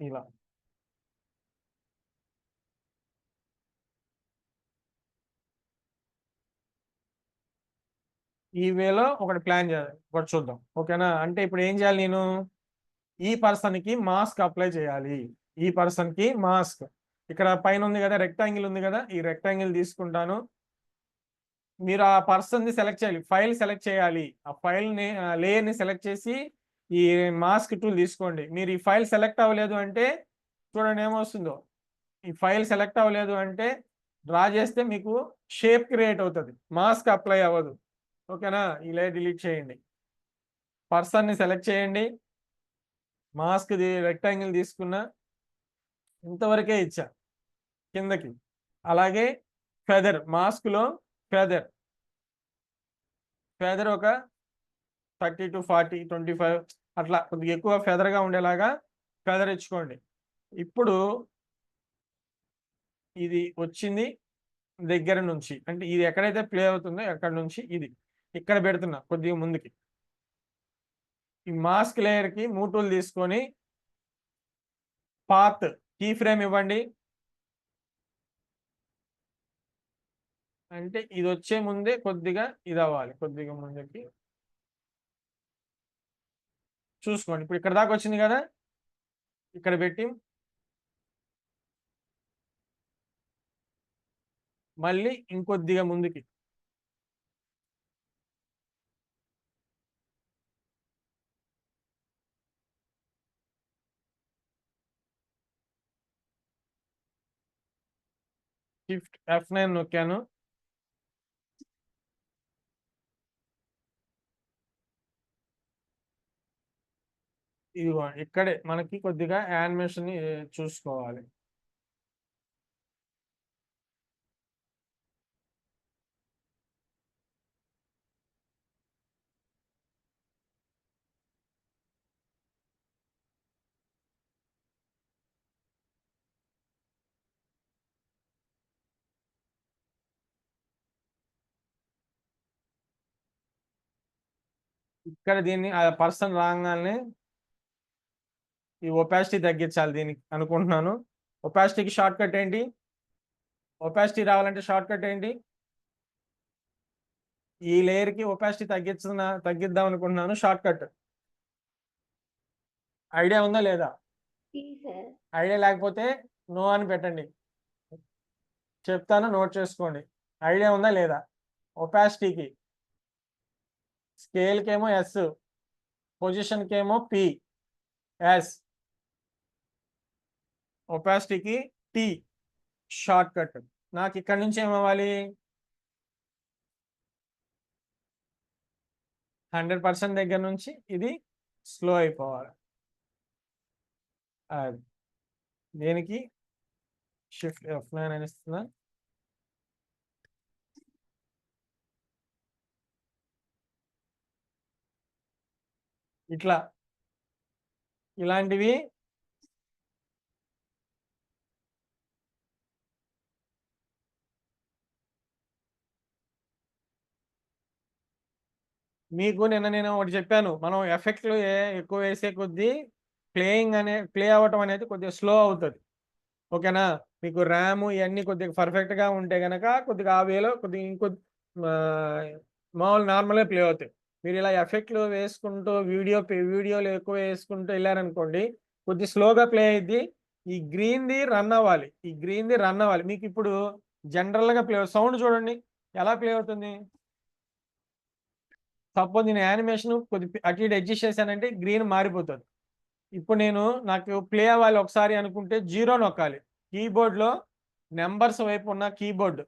Speaker 1: ఇలా ఈ వేలో ఒకటి ప్లాన్ చేయాలి, ఒకటి చూద్దాం. ఓకేనా? అంటే ఇప్పుడు ఏం చేయాలి, నేను ఈ పర్సన్ కి మాస్క్ అప్లై చేయాలి. ఈ పర్సన్ కి మాస్క్ ఇక్కడ పైన ఉంది కదా, రెక్టాంగిల్ ఉంది కదా, ఈ రెక్టాంగిల్ తీసుకుంటాను. మీరు ఆ పర్సన్ ని సెలెక్ట్ చేయాలి, ఫైల్ సెలెక్ట్ చేయాలి. ఆ ఫైల్ ని లేయర్ ని సెలెక్ట్ చేసి ఈ మాస్క్ టూల్ తీసుకోండి. మీరు ఈ ఫైల్ సెలెక్ట్ అవ్వలేదు అంటే చూడండి ఏమొస్తుందో. ఈ ఫైల్ సెలెక్ట్ అవ్వలేదు అంటే డ్రా చేస్తే మీకు షేప్ క్రియేట్ అవుతుంది, మాస్క్ అప్లై అవ్వదు. ఓకేనా? ఈ లేయర్ డిలీట్ చేయండి, పర్సన్ ని సెలెక్ట్ చేయండి, మాస్క్ రెక్టాంగిల్ తీసుకున్నా, ఇంతవరకే ఇచ్చా కిందకి. అలాగే ఫెదర్, మాస్క్ లో ఫెదర్ ఒక 30 to 40 25 అట్లా కొద్దిగా ఎక్కువ ఫెదర్గా ఉండేలాగా ఫెదర్ ఇచ్చుకోండి. ఇప్పుడు ఇది వచ్చింది దగ్గర నుంచి, అంటే ఇది ఎక్కడైతే ప్లే అవుతుందో అక్కడ నుంచి ఇది ఇక్కడ పెడుతున్నా కొద్దిగా ముందుకి. ఈ మాస్క్ లేయర్ కి మూవ్ టూల్ తీసుకొని పాత్ కీ ఫ్రేమ్ ఇవ్వండి. అంటే ఇది వచ్చే ముందే కొద్దిగా ఇది అవ్వాలి, కొద్దిగా ముందుకి చూసుకోండి. ఇప్పుడు ఇక్కడ దాకా వచ్చింది కదా, ఇక్కడ పెట్టి మళ్ళీ ఇంకొద్దిగా ముందుకి షిఫ్ట్ F9 నొక్కాను. ఇదిగో ఇక్కడే మనకి కొద్దిగా యానిమేషన్ చూసుకోవాలి. ఇక్కడ దీన్ని ఆ పర్సన్ రాగానే ఈ ఒపాసిటీ తగ్గించాలి దీనికి అనుకుంటున్నాను. ఒపాసిటీకి షార్ట్ కట్ ఏంటి, ఒపాసిటీ రావాలంటే షార్ట్ కట్ ఏంటి, ఈ లేయర్ కి ఒపాసిటీ తగ్గిద్దాం అనుకుంటున్నాను. షార్ట్ కట్ ఐడియా ఉందా లేదా? ఐడియా లేకపోతే నో అని పెట్టండి, చెప్తాను, నోట్ చేసుకోండి. ఐడియా ఉందా లేదా? ఒపాసిటీకి స్కేల్ కేమో ఎస్, పొజిషన్ కేమో పి, ఎస్, ఒపాసిటీకి టీ, షార్ట్ కట్. నాకు ఇక్కడ నుంచి ఏమవ్వాలి, 100% దగ్గర నుంచి ఇది స్లో అయిపోవాలి. అది దీనికి షిఫ్ట్ F9 అని ఇస్తున్నా. ఇట్లా ఇలాంటివి మీకు నేను ఒకటి చెప్పాను, మనం ఎఫెక్ట్లు ఎక్కువ వేసే కొద్దీ ప్లే అవ్వటం అనేది కొద్దిగా స్లో అవుతుంది. ఓకేనా? మీకు ర్యామ్ ఇవన్నీ కొద్దిగా పర్ఫెక్ట్గా ఉంటే కనుక కొద్దిగా ఆ వేలో కొద్దిగా మామూలు నార్మల్గా ప్లే అవుతాయి. మీరు ఇలా ఎఫెక్ట్లు వేసుకుంటూ వీడియోలు ఎక్కువ వేసుకుంటూ వెళ్ళారనుకోండి, కొద్దిగా స్లోగా ప్లే అయ్యిద్ది. ఈ గ్రీన్ది రన్ అవ్వాలి. మీకు ఇప్పుడు జనరల్గా సౌండ్ చూడండి ఎలా ప్లే అవుతుంది. సపోజ్ నేను యానిమేషన్ కొద్ది అటు ఇటు అడ్జస్ట్ చేశానంటే గ్రీన్ మారిపోతుంది. ఇప్పుడు నాకు ప్లే అవ్వాలి ఒకసారి అనుకుంటే 0 నొక్కాలి. కీబోర్డ్లో నెంబర్స్ వైపు ఉన్న keyboard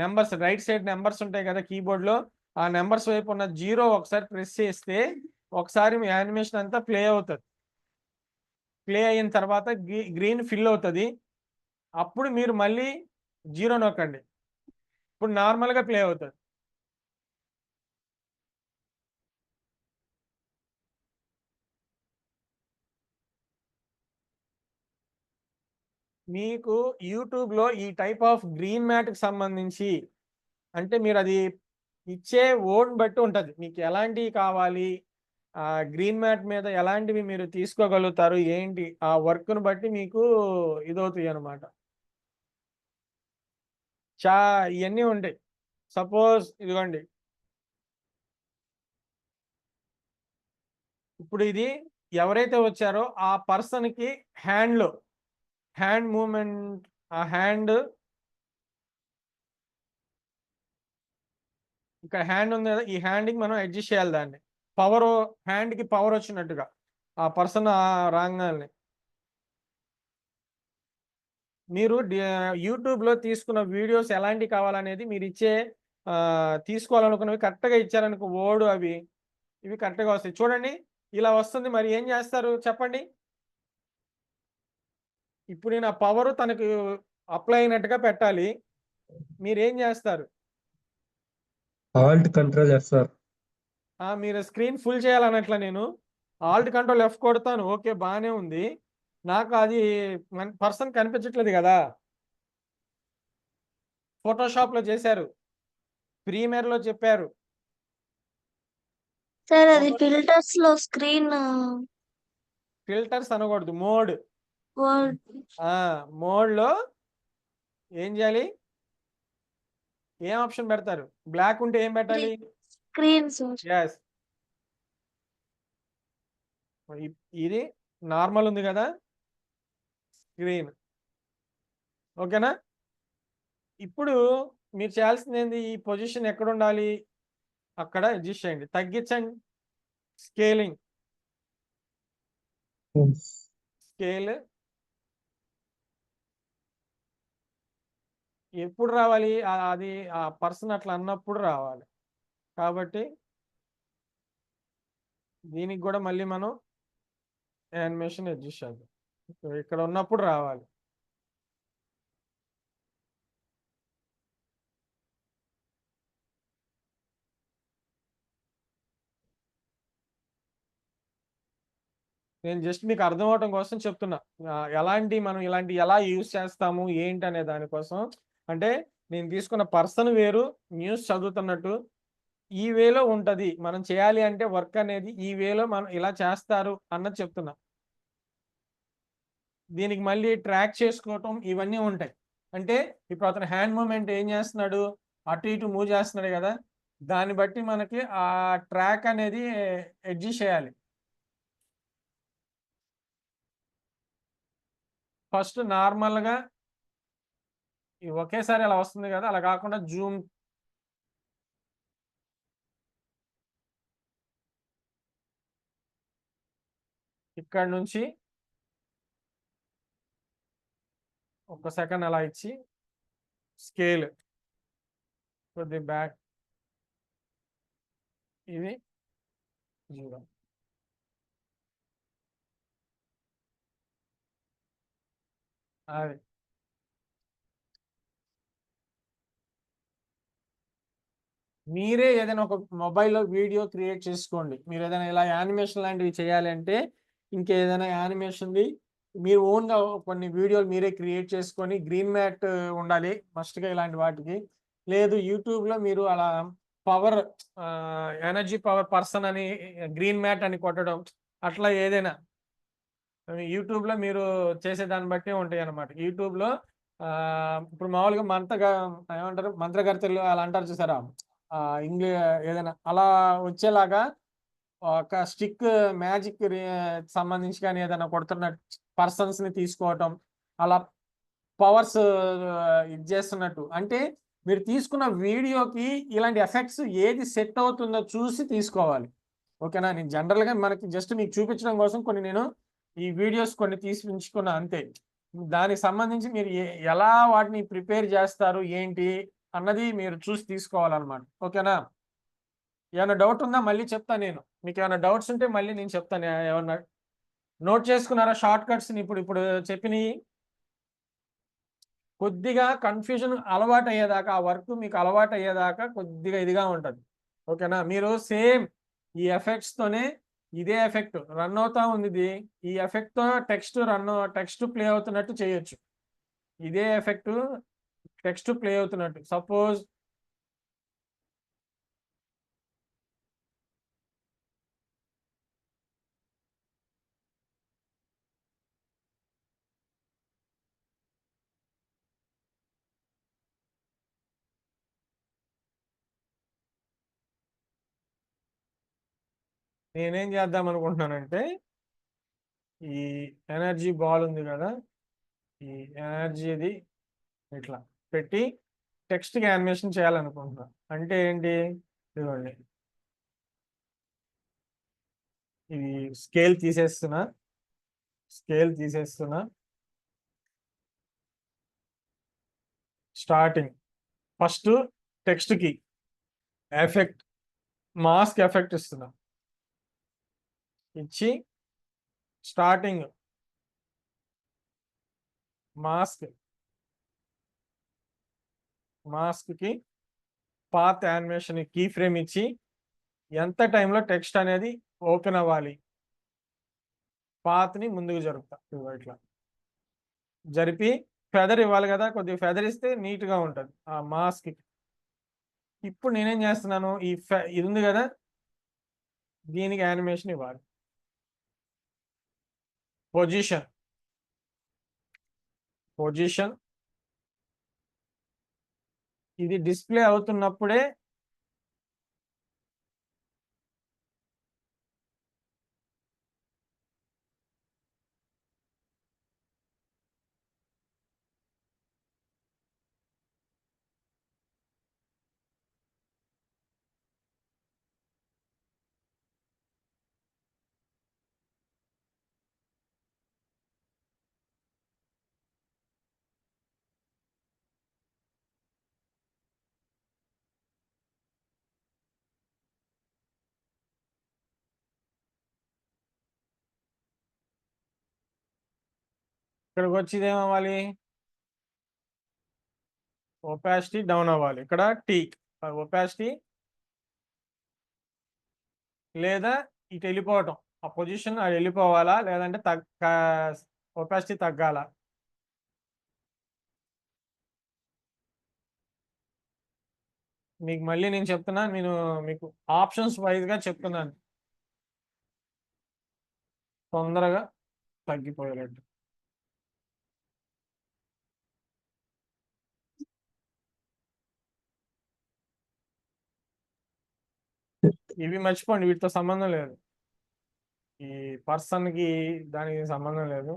Speaker 1: numbers right side numbers ఉంటాయి కదా కీబోర్డ్లో, ఆ నెంబర్స్ వైపు ఉన్న 0 ఒకసారి ప్రెస్ చేస్తే ఒకసారి మీ యానిమేషన్ అంతా ప్లే అవుతుంది. ప్లే అయిన తర్వాత గ్రీన్ ఫిల్ అవుతుంది. అప్పుడు మీరు మళ్ళీ 0 నొక్కండి. ఇప్పుడు నార్మల్గా ప్లే అవుతుంది. మీకు యూట్యూబ్లో ఈ టైప్ ఆఫ్ గ్రీన్ మ్యాట్కి సంబంధించి అంటే మీరు అది ఇచ్చే ఓన్ బట్టి ఉంటుంది. మీకు ఎలాంటివి కావాలి, ఆ గ్రీన్ మ్యాట్ మీద ఎలాంటివి మీరు తీసుకోగలుగుతారు ఏంటి, ఆ వర్క్ను బట్టి మీకు ఇదవుతాయి అన్నమాట. ఇవన్నీ ఉంటాయి. సపోజ్ ఇదిగోండి, ఇప్పుడు ఇది ఎవరైతే వచ్చారో ఆ పర్సన్కి హ్యాండ్ మూమెంట్, ఆ హ్యాండ్ ఇక్కడ హ్యాండ్ ఉంది కదా, ఈ హ్యాండ్కి మనం అడ్జస్ట్ చేయాలి దాన్ని. హ్యాండ్కి పవర్ వచ్చినట్టుగా ఆ పర్సన్ రాగానే మీరు యూట్యూబ్లో తీసుకున్న వీడియోస్ ఎలాంటివి కావాలనేది మీరు ఇచ్చే తీసుకోవాలనుకున్నవి కరెక్ట్గా ఇచ్చారనుకో వర్డ్ ఇవి కరెక్ట్గా వస్తాయి. చూడండి ఇలా వస్తుంది. మరి ఏం చేస్తారు చెప్పండి. ఇప్పుడు నేను ఆ పవర్ తనకు అప్లై అయినట్టుగా పెట్టాలి. మీరు ఏం చేస్తారు?
Speaker 3: Alt Control F sir.
Speaker 1: మీరు స్క్రీన్ ఫుల్ చేయాలన్నట్ల నేను ఆల్ట్ కంట్రోల్ F కొడతాను. ఓకే, బాగానే ఉంది. నాకు అది పర్సన్ కనిపించట్లేదు కదా. ఫోటోషాప్లో చేశారు, ప్రీమియర్లో చెప్పారు.
Speaker 2: సార్ అది ఫిల్టర్స్ లో స్క్రీన్
Speaker 1: ఫిల్టర్స్ అనకూడదు,
Speaker 2: వర్డ్
Speaker 1: మోడ్లో ఏం చేయాలి? ఏం ఆప్షన్ పెడతారు? బ్లాక్ ఉంటే ఏం పెట్టాలి?
Speaker 2: Screen sir.
Speaker 1: ఎస్, ఇది నార్మల్ ఉంది కదా స్క్రీన్. ఓకేనా? ఇప్పుడు మీరు చేయాల్సింది ఏంది? ఈ పొజిషన్ ఎక్కడ ఉండాలి అక్కడ అడ్జస్ట్ చేయండి. తగ్గించండి స్కేల్ ఎప్పుడు రావాలి? అది ఆ పర్సన్ అట్లా అన్నప్పుడు రావాలి. కాబట్టి దీనికి కూడా మళ్ళీ మనం యానిమేషన్ అడ్జస్ట్ చేద్దాం. ఇక్కడ ఉన్నప్పుడు రావాలి. నేను జస్ట్ మీకు అర్థం అవటం కోసం చెప్తున్నా. మనం ఇలాంటి ఎలా యూజ్ చేస్తాము ఏంటి అనే దానికోసం. అంటే నేను తీసుకున్న పర్సన్ వేరు, న్యూస్ చదువుతున్నట్టు ఈ వేలో ఉంటుంది. మనం చేయాలి అంటే వర్క్ అనేది ఈ వేలో మనం ఇలా చేస్తారు అన్నది చెప్తున్నా. దీనికి మళ్ళీ ట్రాక్ చేసుకోవటం ఇవన్నీ ఉంటాయి. అంటే ఇప్పుడు అతను హ్యాండ్ మూమెంట్ ఏం చేస్తున్నాడు, అటు ఇటు మూవ్ చేస్తున్నాడు కదా, దాన్ని బట్టి మనకి ఆ ట్రాక్ అనేది అడ్జస్ట్ చేయాలి. ఫస్ట్ నార్మల్గా ఒకేసారి అలా వస్తుంది కదా, అలా కాకుండా జూమ్ ఇక్కడ నుంచి 1 సెకండ్ అలా ఇచ్చి స్కేల్ కొద్ది బ్యాక్, ఇది 0. అది మీరే ఏదైనా ఒక మొబైల్లో వీడియో క్రియేట్ చేసుకోండి. మీరు ఏదైనా ఇలా యానిమేషన్ లాంటివి చేయాలి అంటే ఇంకేదైనా యానిమేషన్ది మీరు ఓన్గా కొన్ని వీడియోలు మీరే క్రియేట్ చేసుకొని, గ్రీన్ మ్యాట్ ఉండాలి మస్ట్గా ఇలాంటి వాటికి. లేదు యూట్యూబ్లో మీరు అలా పవర్ ఎనర్జీ పవర్ పర్సన్ అని గ్రీన్ మ్యాట్ అని కొట్టడం, అట్లా ఏదైనా యూట్యూబ్లో మీరు చేసే దాన్ని బట్టి ఉంటాయి అన్నమాట. యూట్యూబ్లో ఇప్పుడు మామూలుగా ఏమంటారు మంత్రగర్తలు అలా అంటారు చూసారా, ఏదైనా అలా వచ్చేలాగా ఒక స్టిక్ మ్యాజిక్ సంబంధించి కానీ ఏదైనా కొడుతున్న పర్సన్స్ని తీసుకోవటం, అలా పవర్స్ ఇది చేస్తున్నట్టు. అంటే మీరు తీసుకున్న వీడియోకి ఇలాంటి ఎఫెక్ట్స్ ఏది సెట్ అవుతుందో చూసి తీసుకోవాలి. ఓకేనా? నేను జనరల్గా మనకి జస్ట్ మీకు చూపించడం కోసం నేను ఈ వీడియోస్ కొన్ని తీసి ఉంచుకున్నా అంతే. దానికి సంబంధించి మీరు ఎలా వాటిని ప్రిపేర్ చేస్తారు ఏంటి అన్నది మీరు చూసి తీసుకోవాలన్నమాట. ఓకేనా? ఏమైనా డౌట్ ఉందా? మళ్ళీ చెప్తా నేను. మీకు ఏమైనా డౌట్స్ ఉంటే మళ్ళీ నేను చెప్తాను. ఏమన్నా నోట్ చేసుకున్నారా షార్ట్ కట్స్ని? ఇప్పుడు చెప్పినవి కొద్దిగా కన్ఫ్యూజన్ అలవాటు అయ్యేదాకా, ఆ వర్క్ మీకు అలవాటు అయ్యేదాకా కొద్దిగా ఇదిగా ఉంటుంది. ఓకేనా? మీరు సేమ్ ఈ ఎఫెక్ట్స్ తోనే ఇదే ఎఫెక్ట్ రన్ అవుతా ఉంది. ఈ ఎఫెక్ట్ తో టెక్స్ట్ ప్లే అవుతున్నట్టు చేయొచ్చు. ఇదే ఎఫెక్ట్ టెక్స్ట్ ప్లే అవుతున్నట్టు. సపోజ్ నేనేం చేద్దాం అనుకుంటున్నానంటే, ఈ ఎనర్జీ బాల్ ఉంది కదా, ఈ ఎనర్జీది ఇట్లా పెట్టి టెక్స్ట్కి యానిమేషన్ చేయాలనుకుంటున్నా. అంటే ఏంటి? ఇదిగోండి, ఇది స్కేల్ తీసేస్తున్నా. స్టార్టింగ్ ఫస్ట్ టెక్స్ట్కి ఎఫెక్ట్ మాస్క్ ఎఫెక్ట్ ఇస్తున్నా. ఇచ్చి స్టార్టింగ్ మాస్క్కి పాత్ యానిమేషన్ కీ ఫ్రేమ్ ఇచ్చి ఎంత టైంలో టెక్స్ట్ అనేది ఓపెన్ అవ్వాలి పాత్ని ముందుకు జరుపుతా. ఇట్లా జరిపి ఫెదర్ ఇవ్వాలి కదా, కొద్దిగా ఫెదర్ ఇస్తే నీట్గా ఉంటుంది ఆ మాస్క్కి. ఇప్పుడు నేనేం చేస్తున్నాను, ఇది ఉంది కదా, దీనికి యానిమేషన్ ఇవ్వాలి. పొజిషన్ ఇది డిస్ప్లే అవుతున్నప్పుడే ఇక్కడికి వచ్చి ఇదేమవ్వాలి, ఒపాసిటీ డౌన్ అవ్వాలి. ఇక్కడ ఒపాసిటీ లేదా ఇటు వెళ్ళిపోవటం, ఆ పొజిషన్ అది వెళ్ళిపోవాలా, లేదంటే ఒపాసిటీ తగ్గాల. మీకు మళ్ళీ నేను చెప్తున్నా, నేను మీకు ఆప్షన్స్ వైజ్గా చెప్తున్నాను, తొందరగా తగ్గిపోయేటట్టు. ఇవి మర్చిపోండి, వీటితో సంబంధం లేదు. ఈ పర్సన్కి దానికి సంబంధం లేదు.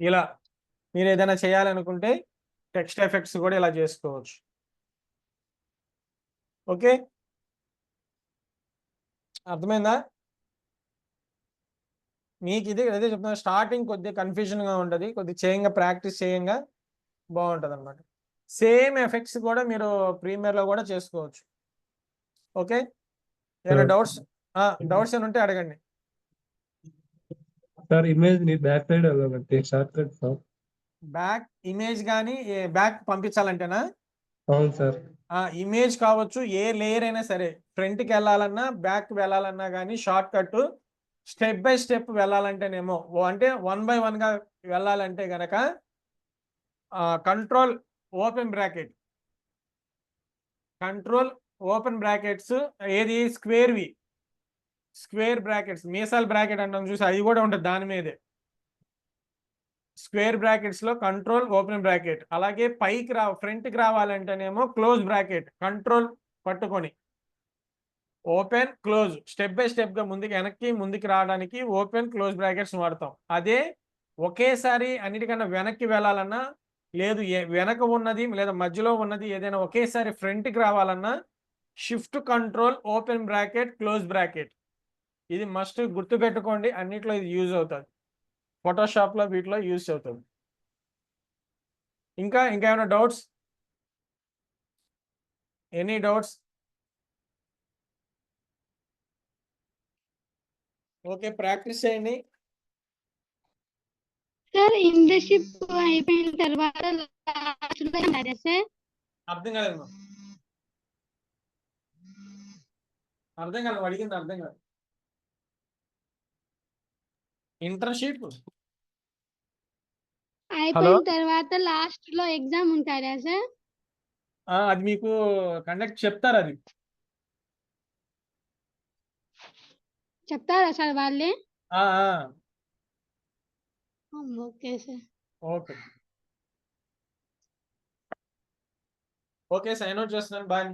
Speaker 1: ఇలా మీరు ఏదైనా చేయాలనుకుంటే టెక్స్ట్ ఎఫెక్ట్స్ కూడా ఇలా చేసుకోవచ్చు. ఓకే, అర్థమైందా? మీకు ఇది అదే చెప్తున్నా, స్టార్టింగ్ కొద్దిగా కన్ఫ్యూజన్గా ఉంటుంది, కొద్దిగా ప్రాక్టీస్ చేయంగా బాగుంటుంది అనమాట. సేమ్ ఎఫెక్ట్స్ కూడా మీరు ప్రీమియర్లో కూడా చేసుకోవచ్చు. ఓకే, ఏమైనా డౌట్స్ ఏమైనా ఉంటే అడగండి.
Speaker 3: సార్ ఇమేజ్ ని బ్యాక్ సైడ్ వెళ్ళాలంటే short cut sir.
Speaker 1: Back image కానీ బ్యాక్ పంపించాలంటేనా?
Speaker 3: అవును సార్.
Speaker 1: ఇమేజ్ కావచ్చు, ఏ లేయర్ అయినా సరే, ఫ్రంట్కి వెళ్ళాలన్నా బ్యాక్ వెళ్ళాలన్నా కానీ shortcut step by step వెళ్ళాలంటేనేమో, అంటే 1 by 1 గా వెళ్ళాలంటే గనక కంట్రోల్ ఓపెన్ బ్రాకెట్స్ ఏది స్క్వేర్ బ్రాకెట్స్, మీసాల్ బ్రాకెట్ అంటాం చూసి, అది కూడా ఉంటుంది దాని మీదే. స్క్వేర్ బ్రాకెట్స్ లో కంట్రోల్ ఓపెన్ బ్రాకెట్. అలాగే పైకి ఫ్రంట్కి రావాలంటేనేమో క్లోజ్ బ్రాకెట్, కంట్రోల్ పట్టుకొని open close, step by step గా వెనక్కి ముందుకు రావడానికి ఓపెన్ క్లోజ్ బ్రాకెట్స్ వాడతాం. అదే ఒకేసారి అన్నిటికన్నా వెనక్కి వెళ్ళాలన్నా లేదు వెనక ఉన్నది లేదా మధ్యలో ఉన్నది ఏదైనా ఒకేసారి ఫ్రంట్కి రావాలన్నా shift control open bracket close bracket ఇది మస్ట్ గుర్తుపెట్టుకోండి. అన్నిట్లో ఇది యూజ్ అవుతుంది. ఫోటోషాప్లో వీటిలో యూజ్ అవుతుంది. ఇంకా ఏమైనా doubts? Any doubts? Okay, practice చేయండి.
Speaker 5: సార్ ఇంటర్న్షిప్ అయిపోయిన తర్వాత లాస్ట్ లో ఉంటారా సార్?
Speaker 1: అర్థం కాలేదు. అర్థం కాదు, అడిగింది అర్థం కాదు. ఇంటర్న్షిప్
Speaker 5: అయిపోయిన తర్వాత లాస్ట్ లో ఎగ్జామ్ ఉంటారా సార్?
Speaker 1: అది మీకు కండక్ట్ చెప్తారు. అది
Speaker 5: చెప్తారా సార్ వాళ్ళే?
Speaker 1: ఆ,
Speaker 5: okay sir.
Speaker 1: Okay okay, sign out చేస్తున్నాను. బాయ్.